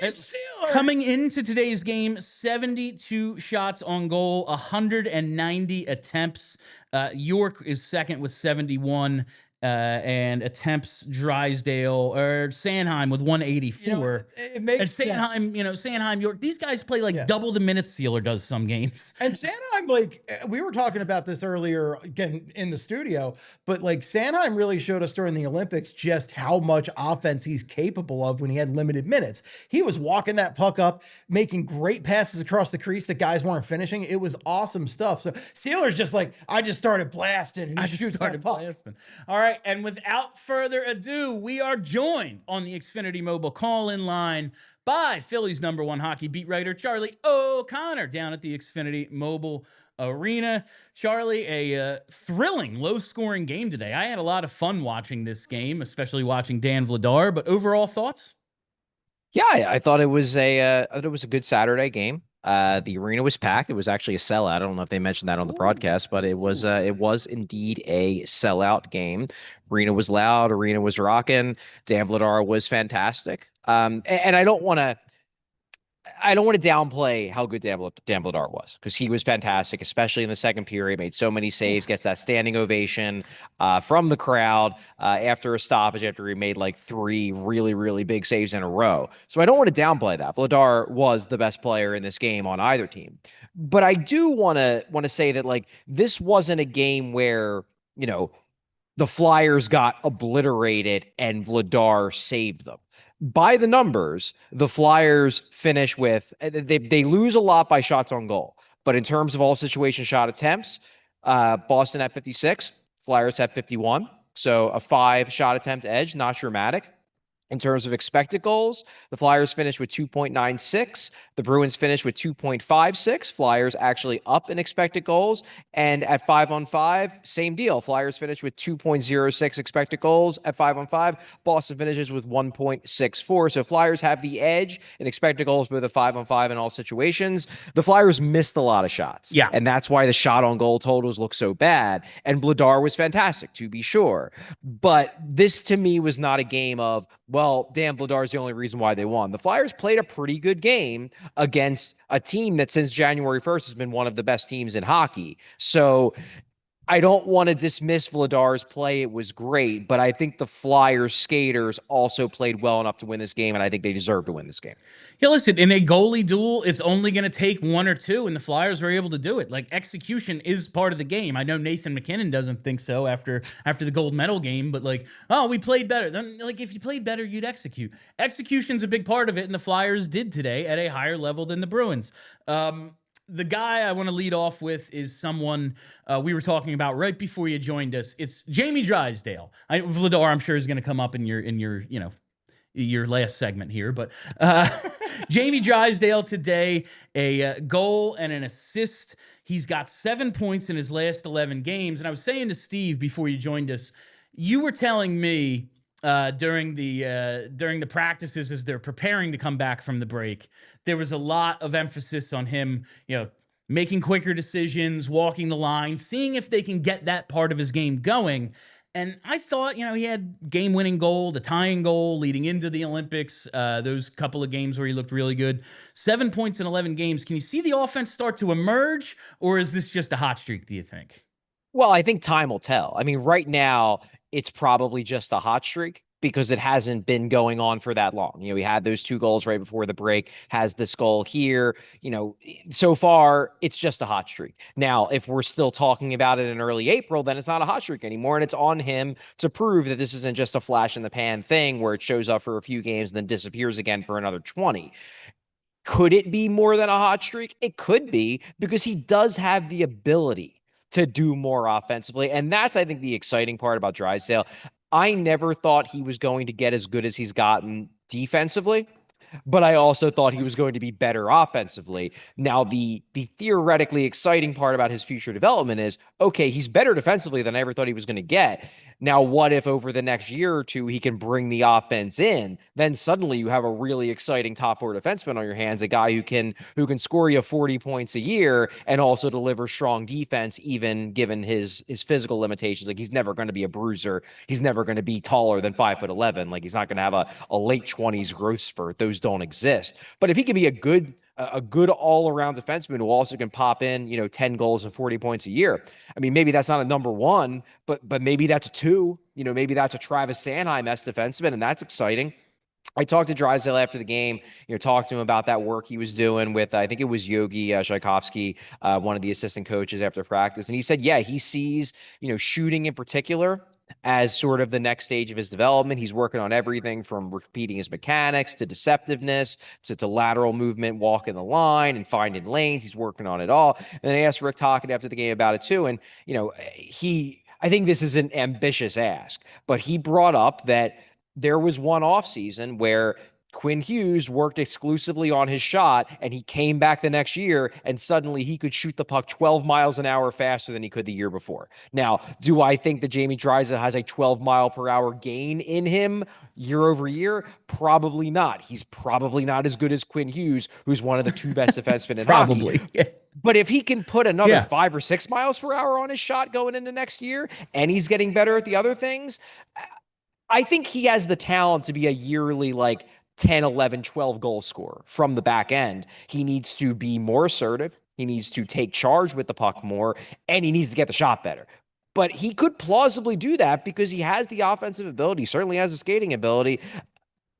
Coming into today's game, 72 shots on goal, 190 attempts. York is second with 71. And attempts Drysdale or Sanheim with 184. It makes sense. Sanheim, York, these guys play like double the minutes Seeler does some games. And Sanheim, like, we were talking about this earlier again in the studio, but like Sanheim really showed us during the Olympics just how much offense he's capable of when he had limited minutes. He was walking that puck up, making great passes across the crease that guys weren't finishing. It was awesome stuff. So Seeler's just like, I just started blasting, and he shoots that puck. All right. And without further ado, we are joined on the Xfinity Mobile call-in line by Philly's #1 hockey beat writer, Charlie O'Connor, down at the Xfinity Mobile Arena. Charlie, a thrilling, low-scoring game today. I had a lot of fun watching this game, especially watching Dan Vladar. But overall thoughts? Yeah, I thought it was a good Saturday game. The arena was packed. It was actually a sellout. I don't know if they mentioned that on the broadcast, but it was indeed a sellout game. Arena was loud. Arena was rocking. Dan Vladar was fantastic. And I don't want to. I don't want to downplay how good Dan Vladar was, because he was fantastic, especially in the second period. Made so many saves, gets that standing ovation from the crowd after a stoppage, after he made like 3 really, really big saves in a row. So I don't want to downplay that. Vladar was the best player in this game on either team. But I do want to say that, like, this wasn't a game where, the Flyers got obliterated and Vladar saved them. By the numbers, the Flyers finish with, they lose a lot by shots on goal. But in terms of all situation shot attempts, Boston at 56, Flyers at 51. So a 5 shot attempt edge, not dramatic. In terms of expected goals, the Flyers finished with 2.96. The Bruins finished with 2.56. Flyers actually up in expected goals. And at 5-on-5, same deal. Flyers finished with 2.06 expected goals. At 5-on-5, Boston finishes with 1.64. So Flyers have the edge in expected goals with a 5-on-5 in all situations. The Flyers missed a lot of shots. Yeah. And that's why the shot on goal totals look so bad. And Vladar was fantastic, to be sure. But this, to me, was not a game of, well, Dan Vladar is the only reason why they won. The Flyers played a pretty good game against a team that since January 1st has been one of the best teams in hockey. So I don't want to dismiss Vladar's play. It was great, but I think the Flyers skaters also played well enough to win this game, and I think they deserve to win this game. Yeah, listen, in a goalie duel, it's only going to take 1 or 2, and the Flyers were able to do it. Like, execution is part of the game. I know Nathan McKinnon doesn't think so after the gold medal game, but like, oh, we played better. Then, like, if you played better, you'd execute. Execution's a big part of it, and the Flyers did today at a higher level than the Bruins. The guy I want to lead off with is someone we were talking about right before you joined us. It's Jamie Drysdale. Vladar, I'm sure, is going to come up in your last segment here, but Jamie Drysdale today, a goal and an assist. He's got 7 points in his last 11 games. And I was saying to Steve before you joined us, you were telling me during the practices as they're preparing to come back from the break, there was a lot of emphasis on him, making quicker decisions, walking the line, seeing if they can get that part of his game going. And I thought, he had game-winning goal, the tying goal leading into the Olympics, those couple of games where he looked really good. 7 points in 11 games. Can you see the offense start to emerge, or is this just a hot streak, do you think? Well, I think time will tell. I mean, right now, it's probably just a hot streak because it hasn't been going on for that long. He had those 2 goals right before the break, has this goal here. So far, it's just a hot streak. Now, if we're still talking about it in early April, then it's not a hot streak anymore, and it's on him to prove that this isn't just a flash-in-the-pan thing where it shows up for a few games and then disappears again for another 20. Could it be more than a hot streak? It could be, because he does have the ability to do more offensively, and that's, I think, the exciting part about Drysdale. I never thought he was going to get as good as he's gotten defensively, but I also thought he was going to be better offensively. Now, the theoretically exciting part about his future development is, okay, he's better defensively than I ever thought he was going to get. Now, what if over the next year or two he can bring the offense in? Then suddenly you have a really exciting top 4 defenseman on your hands, a guy who can score you 40 points a year and also deliver strong defense, even given his physical limitations. Like, he's never going to be a bruiser. He's never going to be taller than 5'11". Like, he's not going to have a late 20s growth spurt. Those don't exist. But if he can be a good all-around defenseman who also can pop in, 10 goals and 40 points a year. I mean, maybe that's not a number 1, but maybe that's a 2. Maybe that's a Travis Sanheim-esque defenseman, and that's exciting. I talked to Drysdale after the game, talked to him about that work he was doing with, I think it was Yogi Tchaikovsky, one of the assistant coaches after practice. And he said, yeah, he sees, shooting in particular as sort of the next stage of his development. He's working on everything from repeating his mechanics to deceptiveness to lateral movement, walking the line and finding lanes. He's working on it all. And I asked Rick Tocchet after the game about it too. And, I think this is an ambitious ask, but he brought up that there was one offseason where Quinn Hughes worked exclusively on his shot, and he came back the next year, and suddenly he could shoot the puck 12 miles an hour faster than he could the year before. Now, do I think that Jamie Drysdale has a 12-mile-per-hour gain in him year over year? Probably not. He's probably not as good as Quinn Hughes, who's one of the 2 best defensemen in hockey. But if he can put another 5 or 6 miles per hour on his shot going into next year, and he's getting better at the other things, I think he has the talent to be a yearly, 10, 11, 12 goal scorer from the back end. He needs to be more assertive. He needs to take charge with the puck more, and he needs to get the shot better. But he could plausibly do that because he has the offensive ability, certainly has the skating ability.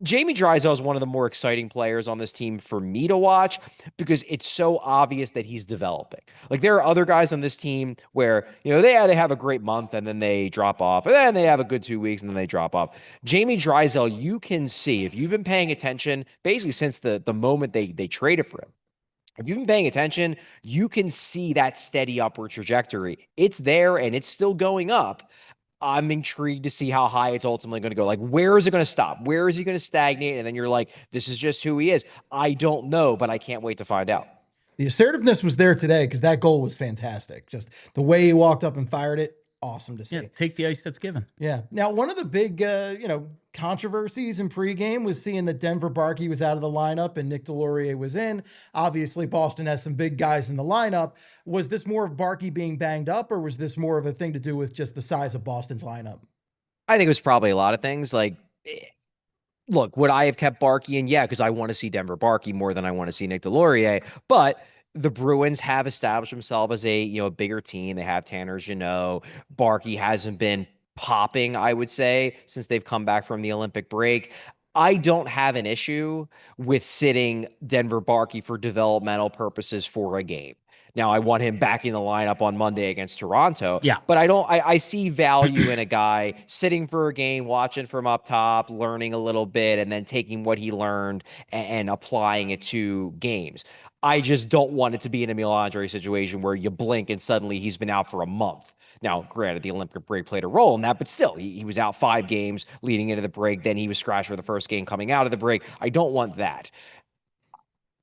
Jamie Drysdale is one of the more exciting players on this team for me to watch because it's so obvious that he's developing. Like, there are other guys on this team where, they have a great month and then they drop off, and then they have a good 2 weeks and then they drop off. Jamie Drysdale, you can see, if you've been paying attention, basically since the moment they traded for him, if you've been paying attention, you can see that steady upward trajectory. It's there and it's still going up. I'm intrigued to see how high it's ultimately going to go. Like, where is it going to stop? Where is he going to stagnate? And then you're like, this is just who he is. I don't know, but I can't wait to find out. The assertiveness was there today because that goal was fantastic. Just the way he walked up and fired it, awesome to see. Yeah, take the ice that's given. Yeah. Now, one of the big, controversies in pregame was seeing that Denver Barkey was out of the lineup and Nick Delorier was in. Obviously, Boston has some big guys in the lineup. Was this more of Barkey being banged up, or was this more of a thing to do with just the size of Boston's lineup? I think it was probably a lot of things. Like, look, would I have kept Barkey in? Yeah, because I want to see Denver Barkey more than I want to see Nick Delorier. But the Bruins have established themselves as a bigger team. They have Tanner Jeannot. Barkey hasn't been popping, I would say, since they've come back from the Olympic break. I don't have an issue with sitting Denver Barkey for developmental purposes for a game. Now, I want him back in the lineup on Monday against Toronto. Yeah. But I see value in a guy sitting for a game, watching from up top, learning a little bit, and then taking what he learned and applying it to games. I just don't want it to be an Emil Andre situation where you blink and suddenly he's been out for a month. Now, granted, the Olympic break played a role in that, but still, he was out 5 games leading into the break. Then he was scratched for the first game coming out of the break. I don't want that.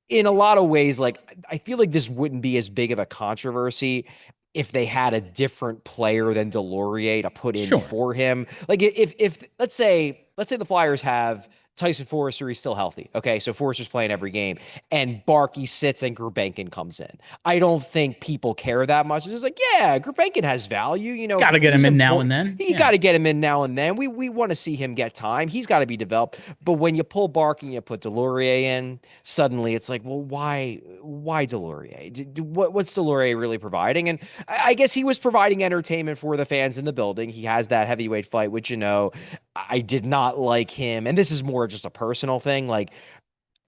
In a lot of ways, like, I feel like this wouldn't be as big of a controversy if they had a different player than Delorier to put in for him. Like, if let's say the Flyers have Tyson Forrester, he's still healthy. Okay, so Forrester's playing every game, and Barkey sits and Gurbankin comes in. I don't think people care that much. It's just like, yeah, Gurbankin has value. Got to get him in now and then. You got to get him in now and then. We want to see him get time. He's got to be developed. But when you pull Barkey and you put Delorier in, suddenly it's like, well, why Delorier? What's Delorier really providing? And I guess he was providing entertainment for the fans in the building. He has that heavyweight fight, which, I did not like him. And this is more just a personal thing. Like,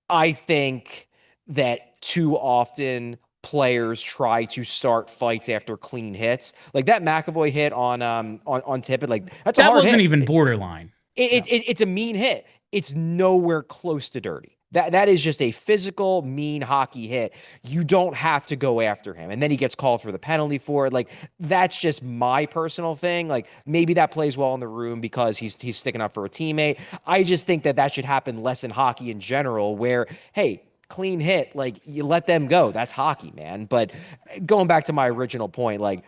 I think that too often players try to start fights after clean hits. Like that McAvoy hit on Tippett, like that's a hard hit. That wasn't even borderline. It's a mean hit. It's nowhere close to dirty. That is just a physical, mean hockey hit. You don't have to go after him. And then he gets called for the penalty for it. Like, that's just my personal thing. Like, maybe that plays well in the room because he's sticking up for a teammate. I just think that should happen less in hockey in general, where, hey, clean hit, like, you let them go. That's hockey, man. But going back to my original point, like,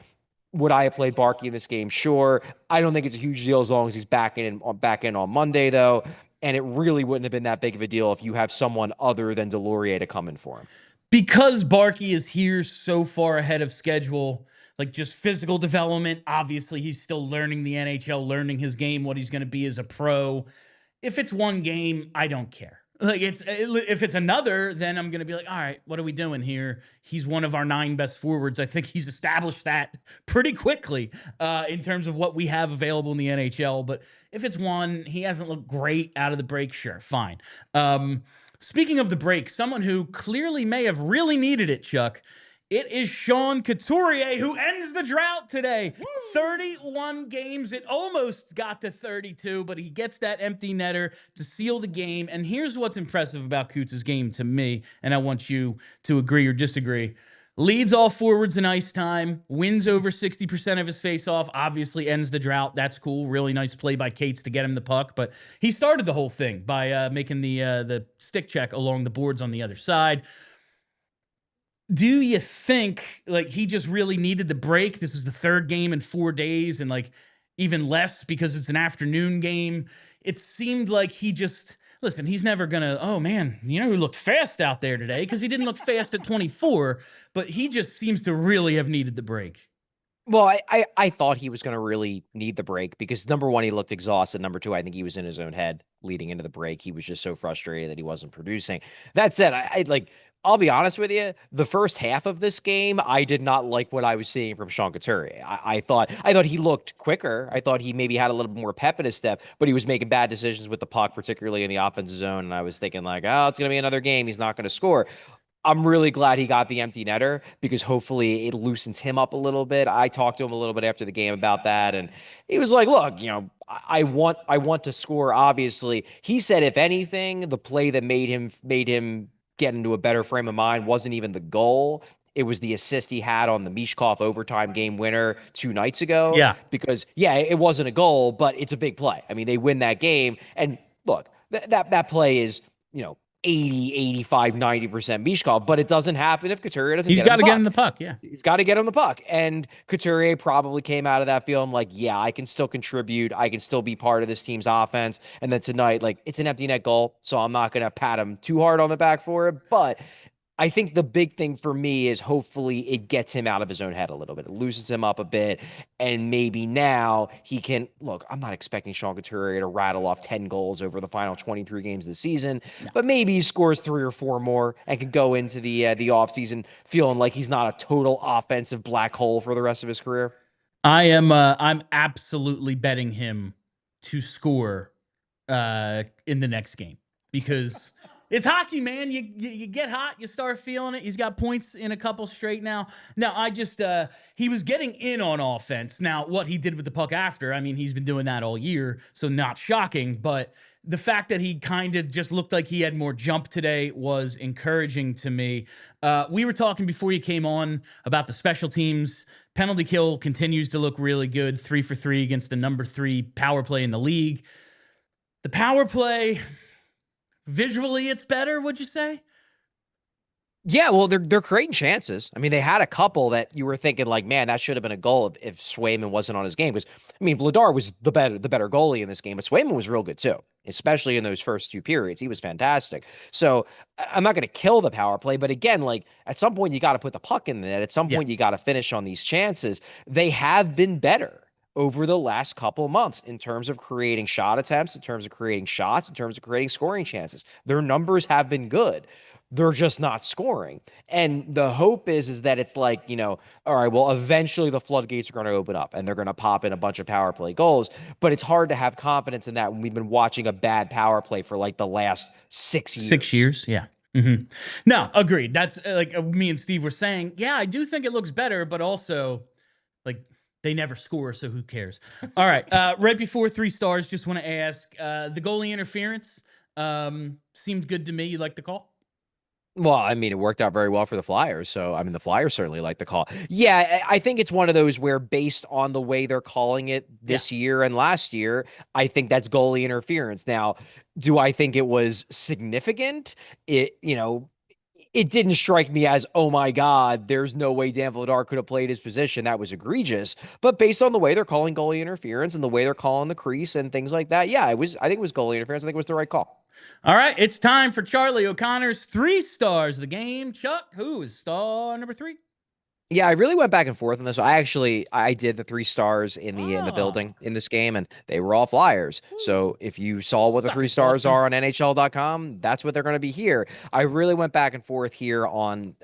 would I have played Barkey in this game? Sure. I don't think it's a huge deal as long as he's back in on Monday, though. And it really wouldn't have been that big of a deal if you have someone other than Delorier to come in for him. Because Barkey is here so far ahead of schedule, like just physical development, obviously he's still learning the NHL, learning his game, what he's going to be as a pro. If it's one game, I don't care. Like, if it's another, then I'm going to be like, all right, what are we doing here? He's one of our 9 best forwards. I think he's established that pretty quickly in terms of what we have available in the NHL. But if it's one, he hasn't looked great out of the break. Sure, fine. Speaking of the break, someone who clearly may have really needed it, Chuck, it is Sean Couturier who ends the drought today. 31 games. It almost got to 32, but he gets that empty netter to seal the game. And here's what's impressive about Coots' game to me, and I want you to agree or disagree. Leads all forwards in ice time, wins over 60% of his faceoff, obviously ends the drought. That's cool. Really nice play by Cates to get him the puck. But he started the whole thing by making the stick check along the boards on the other side. Do you think, like, he just really needed the break? This is the 3rd game in 4 days, and, like, even less because it's an afternoon game. It seemed like he just... Listen, he's never going to, oh, man, who looked fast out there today? Because he didn't look fast at 24, but he just seems to really have needed the break. Well, I thought he was going to really need the break because number one, he looked exhausted. Number two, I think he was in his own head leading into the break. He was just so frustrated that he wasn't producing. That said, I like, I'll be honest with you. The first half of this game, I did not like what I was seeing from Sean Couturier. I thought he looked quicker. I thought he maybe had a little bit more pep in his step, but he was making bad decisions with the puck, particularly in the offensive zone. And I was thinking like, oh, it's going to be another game. He's not going to score. I'm really glad he got the empty netter because hopefully it loosens him up a little bit. I talked to him a little bit after the game about that, and he was like, "Look, I want to score. Obviously," he said, "If anything, the play that made him get into a better frame of mind wasn't even the goal. It was the assist he had on the Michkov overtime game winner 2 nights ago. Yeah, Because it wasn't a goal, but it's a big play. I mean, they win that game, and look, that play is 80, 85, 90% Michkov, but it doesn't happen if Couturier doesn't he's get him got the to puck. get him the puck. Yeah, He's got to get him the puck. And Couturier probably came out of that feeling like, yeah, I can still contribute. I can still be part of this team's offense. And then tonight, like, it's an empty net goal, so I'm not going to pat him too hard on the back for it. But I think the big thing for me is hopefully it gets him out of his own head a little bit. It loosens him up a bit. And maybe now he can look. I'm not expecting Sean Couturier to rattle off 10 goals over the final 23 games of the season, but maybe he scores 3 or 4 more and can go into the offseason feeling like he's not a total offensive black hole for the rest of his career. I'm absolutely betting him to score in the next game because it's hockey, man. You get hot, you start feeling it. He's got points in a couple straight now. Now, I just he was getting in on offense. Now, what he did with the puck after, I mean, he's been doing that all year, so not shocking, but the fact that he kind of just looked like he had more jump today was encouraging to me. We were talking before you came on about the special teams. Penalty kill continues to look really good, 3 for 3 against the number 3 power play in the league. The power play, visually, it's better, would you say? Yeah, well, they're creating chances. I mean, they had a couple that you were thinking like, man, that should have been a goal if Swayman wasn't on his game. Because I mean, Vladar was the better goalie in this game, but Swayman was real good too, especially in those first 2 periods. He was fantastic. So I'm not going to kill the power play, but again, like at some point you got to put the puck in the net. At some point you got to finish on these chances. They have been better over the last couple of months in terms of creating shot attempts, in terms of creating shots, in terms of creating scoring chances. Their numbers have been good. They're just not scoring. And the hope is that it's like, all right, well, eventually the floodgates are going to open up and they're going to pop in a bunch of power play goals. But it's hard to have confidence in that when we've been watching a bad power play for like the last 6 years. 6 years, yeah. Mm-hmm. No, agreed. That's like me and Steve were saying, yeah, I do think it looks better, but also like they never score, so who cares? All right. Right before 3 stars, just want to ask, the goalie interference seemed good to me. You like the call? Well, I mean, it worked out very well for the Flyers. So, I mean, the Flyers certainly like the call. Yeah, I think it's one of those where based on the way they're calling it this year and last year, I think that's goalie interference. Now, do I think it was significant? It didn't strike me as, oh my God, there's no way Dan Vladar could have played his position. That was egregious. But based on the way they're calling goalie interference and the way they're calling the crease and things like that, yeah, I think it was goalie interference. I think it was the right call. All right, it's time for Charlie O'Connor's 3 stars of the game. Chuck, who is star number 3? Yeah, I really went back and forth on this. I did the 3 stars in the building in this game, and they were all Flyers. So if you saw what the 3 stars are on NHL.com, that's what they're going to be here. I really went back and forth here on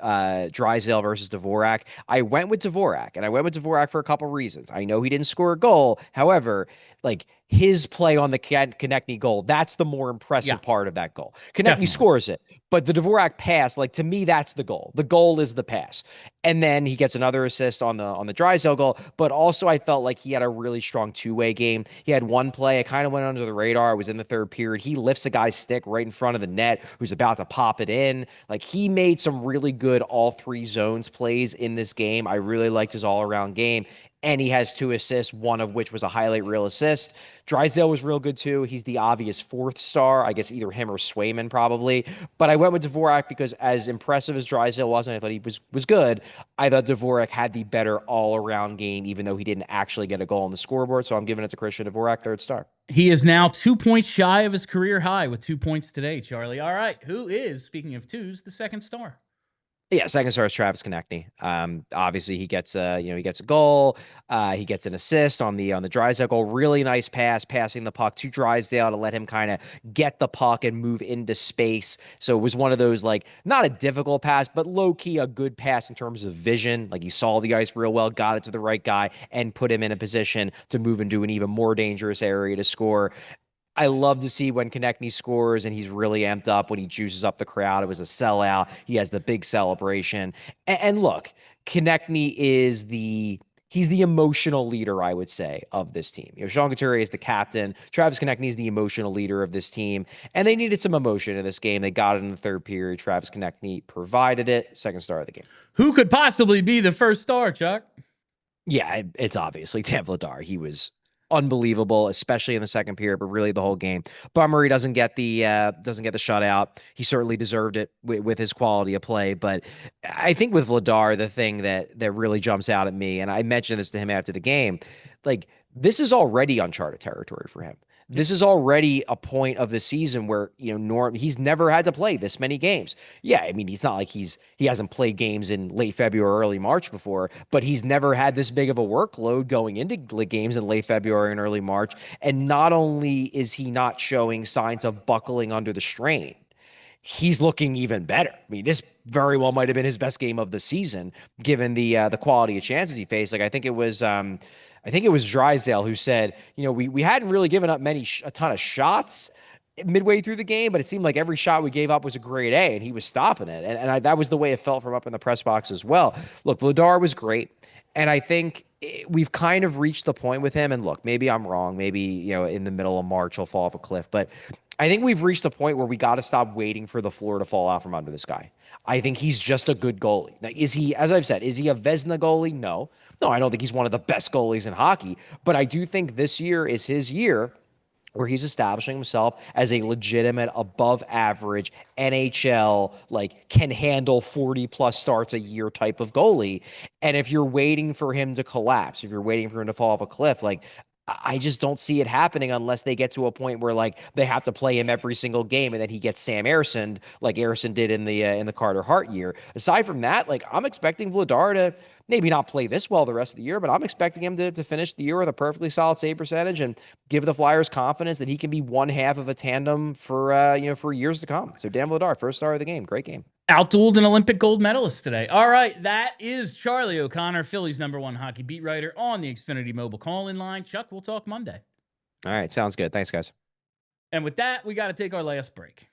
Drysdale versus Dvorak. I went with Dvorak, and I went with Dvorak for a couple reasons. I know he didn't score a goal. However, like his play on the Konecny goal, that's the more impressive part of that goal. Konecny scores it, but the Dvorak pass, like to me, that's the goal. The goal is the pass. And then he gets another assist on the Drysdale goal, but also I felt like he had a really strong 2-way game. He had one play, it kind of went under the radar. It was in the 3rd period. He lifts a guy's stick right in front of the net who's about to pop it in. Like he made some really good all 3 zones plays in this game. I really liked his all-around game. And he has 2 assists, one of which was a highlight reel assist. Drysdale was real good too. He's the obvious 4th star. I guess either him or Swayman probably. But I went with Dvorak because as impressive as Drysdale was, and I thought he was good, I thought Dvorak had the better all-around game, even though he didn't actually get a goal on the scoreboard. So I'm giving it to Christian Dvorak, 3rd star. He is now 2 points shy of his career high with 2 points today, Charlie. All right, who is, speaking of 2s, the 2nd star? Yeah, second star is Travis Konecny. Obviously he gets he gets a goal. He gets an assist on the Drysdale goal. Really nice pass, passing the puck to Drysdale to let him kind of get the puck and move into space. So it was one of those, like, not a difficult pass, but low key a good pass in terms of vision. Like, he saw the ice real well, got it to the right guy, and put him in a position to move into an even more dangerous area to score. I love to see when Konecny scores and he's really amped up, when he juices up the crowd. It was a sellout. He has the big celebration. And look, Konecny is he's the emotional leader, I would say, of this team. Sean Couturier is the captain. Travis Konecny is the emotional leader of this team. And they needed some emotion in this game. They got it in the third period. Travis Konecny provided it. Second star of the game. Who could possibly be the first star, Chuck? Yeah, it's obviously Dan Vladar. He was unbelievable, especially in the second period, but really the whole game. Bummer he doesn't get the shutout. He certainly deserved it with his quality of play. But I think with Vladar, the thing that really jumps out at me, and I mentioned this to him after the game, like, this is already uncharted territory for him. This is already a point of the season where, he's never had to play this many games. Yeah, I mean, he's not like he hasn't played games in late February, early March before, but he's never had this big of a workload going into games in late February and early March. And not only is he not showing signs of buckling under the strain, he's looking even better. I mean, this very well might have been his best game of the season, given the quality of chances he faced. Like, I think it was Drysdale who said, we hadn't really given up a ton of shots midway through the game, but it seemed like every shot we gave up was a grade A, and he was stopping it. And that was the way it felt from up in the press box as well. Look, Vladar was great, and I think we've kind of reached the point with him. And look, maybe I'm wrong. Maybe, in the middle of March he'll fall off a cliff, but I think we've reached the point where we got to stop waiting for the floor to fall out from under this guy. I think he's just a good goalie. Now, is he, as I've said, is he a Vezina goalie? No, I don't think he's one of the best goalies in hockey, but I do think this year is his year where he's establishing himself as a legitimate, above average NHL, like, can handle 40 plus starts a year type of goalie. And if you're waiting for him to collapse, if you're waiting for him to fall off a cliff, like, I just don't see it happening unless they get to a point where, like, they have to play him every single game and then he gets Sam Ersson like Ersson did in the Carter Hart year. Aside from that, like, I'm expecting Vladar to maybe not play this well the rest of the year, but I'm expecting him to finish the year with a perfectly solid save percentage and give the Flyers confidence that he can be one half of a tandem for years to come. So Dan Vladar, first star of the game. Great game. Outdueled an Olympic gold medalist today. All right, that is Charlie O'Connor, Philly's #1 hockey beat writer on the Xfinity Mobile call-in line. Chuck, we'll talk Monday. All right, sounds good. Thanks, guys. And with that, we got to take our last break.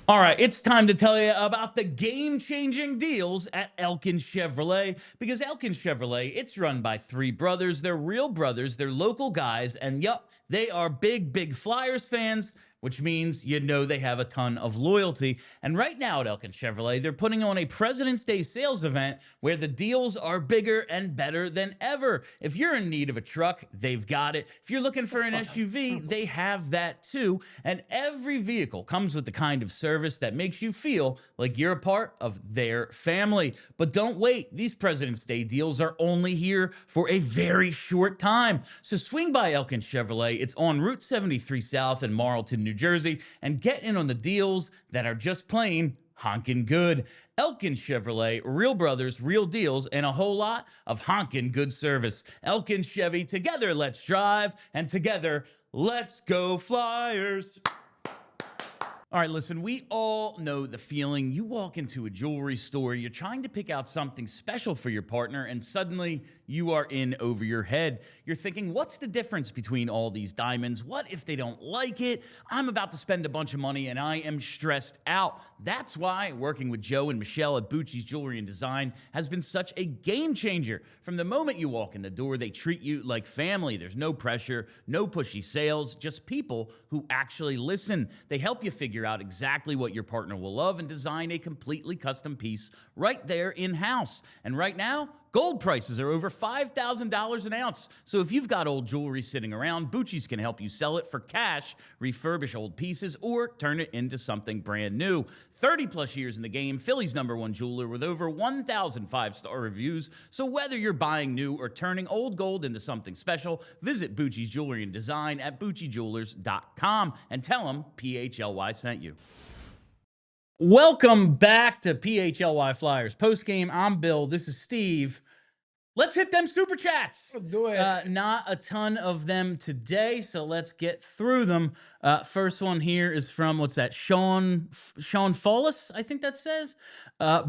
All right, it's time to tell you about the game-changing deals at Elkin Chevrolet, because Elkin Chevrolet, it's run by three brothers. They're real brothers. They're local guys, and yup, they are big Flyers fans, which means they have a ton of loyalty. And right now at Elkin Chevrolet, they're putting on a President's Day sales event where the deals are bigger and better than ever. If you're in need of a truck, they've got it. If you're looking for an SUV, they have that too. And every vehicle comes with the kind of service that makes you feel like you're a part of their family. But don't wait. These President's Day deals are only here for a very short time. So swing by Elkin Chevrolet. It's on Route 73 South in Marlton, New Jersey, and get in on the deals that are just plain honkin' good. Elkin Chevrolet, real brothers, real deals, and a whole lot of honkin' good service. Elkin Chevy, together let's drive, and together let's go Flyers. All right, listen, we all know the feeling. You walk into a jewelry store, you're trying to pick out something special for your partner, and suddenly you are in over your head. You're thinking, what's the difference between all these diamonds? What if they don't like it? I'm about to spend a bunch of money and I am stressed out. That's why working with Joe and Michelle at Bucci's Jewelry and Design has been such a game changer. From the moment you walk in the door, they treat you like family. There's no pressure, no pushy sales, just people who actually listen. They help you figure out exactly what your partner will love and design a completely custom piece right there in-house. And right now, gold prices are over $5,000 an ounce. So if you've got old jewelry sitting around, Bucci's can help you sell it for cash, refurbish old pieces, or turn it into something brand new. 30 plus years in the game, Philly's #1 jeweler with over 1,000 5-star reviews. So whether you're buying new or turning old gold into something special, visit Bucci's Jewelry and Design at BucciJewelers.com and tell them PHLY sent you. Welcome back to PHLY Flyers postgame. I'm Bill. This is Steve. Let's hit them super chats. Let's do it. Not a ton of them today, so let's get through them. First one here is from, what's that? Sean Follis, I think that says.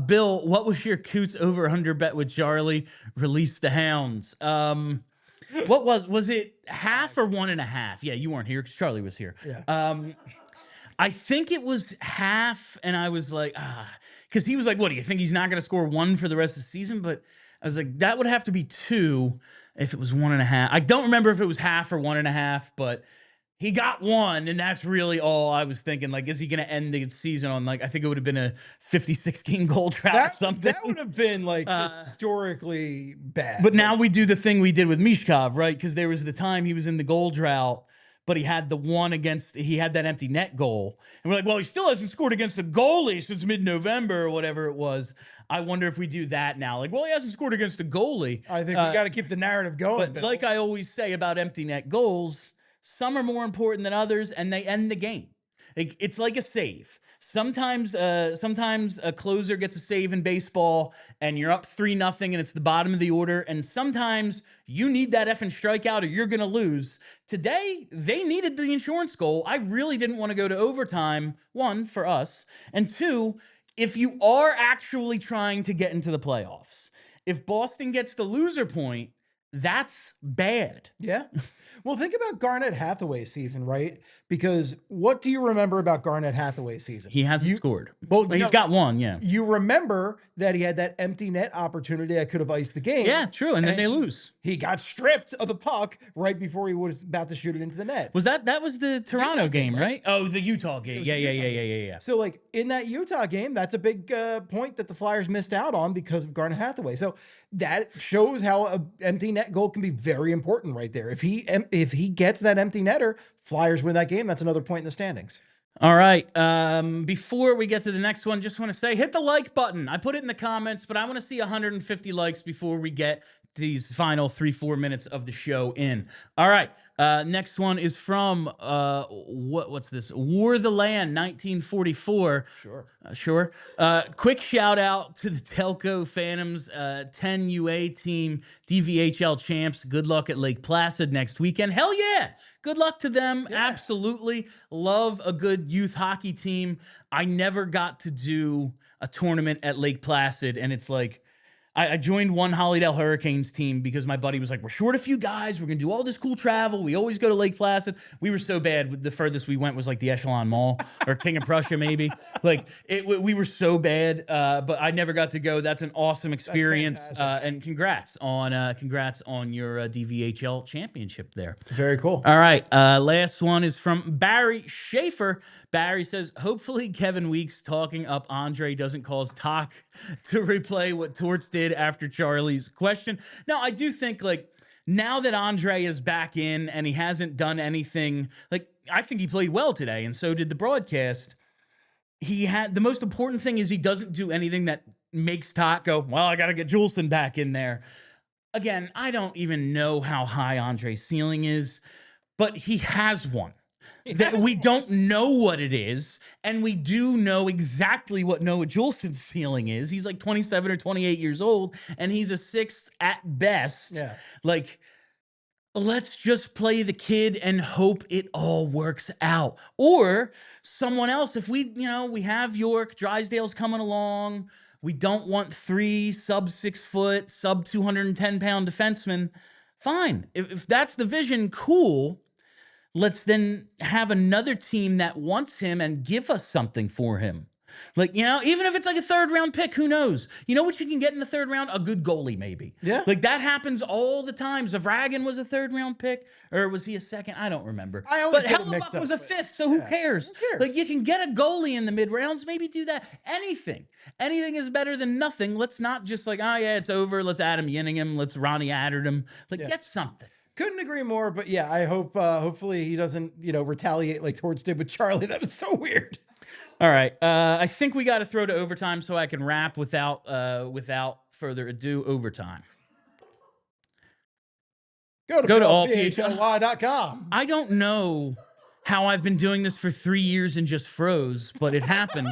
Bill, what was your Coots over under bet with Charlie? Release the Hounds. What was it half or 1.5? Yeah, you weren't here because Charlie was here. Yeah. I think it was half, and I was like, because he was like, what, do you think he's not going to score 1 for the rest of the season? But I was like, that would have to be 2 if it was 1.5. I don't remember if it was half or 1.5, but he got 1, and that's really all I was thinking. Like, is he going to end the season on, like, I think it would have been a 56-game goal drought or something. That would have been, like, historically bad. But now we do the thing we did with Michkov, right? Because there was the time he was in the goal drought, but he had he had that empty net goal. And we're like, well, he still hasn't scored against a goalie since mid-November or whatever it was. I wonder if we do that now. Like, well, he hasn't scored against a goalie. I think we got to keep the narrative going. But like I always say about empty net goals, some are more important than others, and they end the game. It's like a save. Sometimes a closer gets a save in baseball and you're up 3-0 and it's the bottom of the order. And sometimes you need that effing strikeout or you're going to lose. Today, they needed the insurance goal. I really didn't want to go to overtime, 1, for us. And 2, if you are actually trying to get into the playoffs, if Boston gets the loser point, that's bad. Yeah. Well, think about Garnett Hathaway's season, right? Because what do you remember about Garnett Hathaway's season? He hasn't scored. Well, he's got 1, yeah. You remember that he had that empty net opportunity that could have iced the game. Yeah, true. And then they lose. He got stripped of the puck right before he was about to shoot it into the net. Was that was the Toronto game, right? Oh, the Utah game. Yeah. So, like, in that Utah game, that's a big point that the Flyers missed out on because of Garnett Hathaway. So that shows how an empty net goal can be very important right there. If he gets that empty netter, Flyers win that game. That's another point in the standings. All right. Before we get to the next one, just want to say, hit the like button. I put it in the comments, but I want to see 150 likes before we get these final 3-4 minutes of the show in. All right. Next one is from what's this? War the Land 1944. Sure. Quick shout out to the Telco Phantoms 10 UA team, DVHL champs. Good luck at Lake Placid next weekend. Hell yeah. Good luck to them. Yeah. Absolutely. Love a good youth hockey team. I never got to do a tournament at Lake Placid, and it's like, I joined one Hollydale Hurricanes team because my buddy was like, we're short a few guys. We're going to do all this cool travel. We always go to Lake Placid. We were so bad. The furthest we went was like the Echelon Mall or King of Prussia, maybe. Like we were so bad, but I never got to go. That's an awesome experience. And congrats on your DVHL championship there. Very cool. All right. Last one is from Barry Schaefer. Barry says, hopefully Kevin Weeks talking up Andre doesn't cause Talk to replay what Torts did after Charlie's question. Now, I do think, like, now that Andre is back in and he hasn't done anything, like, I think he played well today, and so did the broadcast. The most important thing is he doesn't do anything that makes Talk go, well, I got to get Juleson back in there. Again, I don't even know how high Andre's ceiling is, but he has one. That we don't know what it is, and we do know exactly what Noah Juleson's ceiling is. He's like 27 or 28 years old, and he's a 6th at best. Yeah. Like, let's just play the kid and hope it all works out. Or someone else, if we have York, Drysdale's coming along. We don't want 3 sub 6 foot, sub 210 pound defensemen. Fine. If that's the vision, cool. Let's then have another team that wants him and give us something for him. Like, even if it's like a 3rd round pick, who knows? You know what you can get in the 3rd round? A good goalie, maybe. Yeah. Like, that happens all the time. Zavragan was a 3rd round pick, or was he a 2nd? I don't remember. But Hellebuck was a 5th, so who cares? Who cares? Like, you can get a goalie in the mid rounds, maybe do that. Anything is better than nothing. Let's not just like, oh yeah, it's over. Let's Adam Yinningham. Let's Ronnie Atterdam. Like, get something. Couldn't agree more, but yeah, I hope hopefully he doesn't, retaliate like Torts did with Charlie. That was so weird. All right. I think we got to throw to overtime so I can wrap without further ado. Overtime. Go to PHLY.com. I don't know how I've been doing this for 3 years and just froze, but it happened.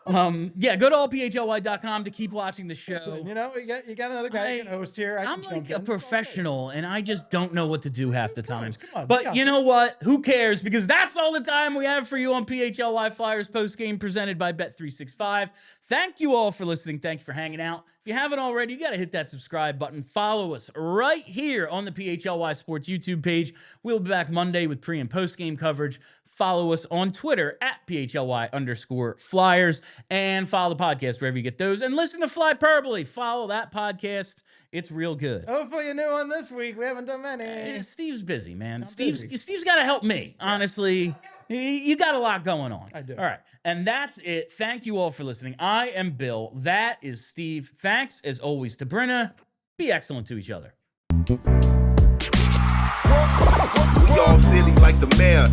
Yeah, go to allphly.com to keep watching the show. Listen, you know, you got another guy who can host here. I'm like a professional, and I just don't know what to do half the time. Come on, but you know what? Who cares? Because that's all the time we have for you on PHLY Flyers postgame presented by Bet365. Thank you all for listening. Thank you for hanging out. If you haven't already, you got to hit that subscribe button. Follow us right here on the PHLY Sports YouTube page. We'll be back Monday with pre- and post-game coverage. Follow us on Twitter at PHLY_Flyers and follow the podcast wherever you get those. And listen to Flyperbole. Follow that podcast. It's real good. Hopefully a new one this week. We haven't done many. Steve's busy, man. Steve's got to help me. Honestly, you got a lot going on. I do. All right. And that's it. Thank you all for listening. I am Bill. That is Steve. Thanks, as always, to Brenna. Be excellent to each other. We all silly like the mayor.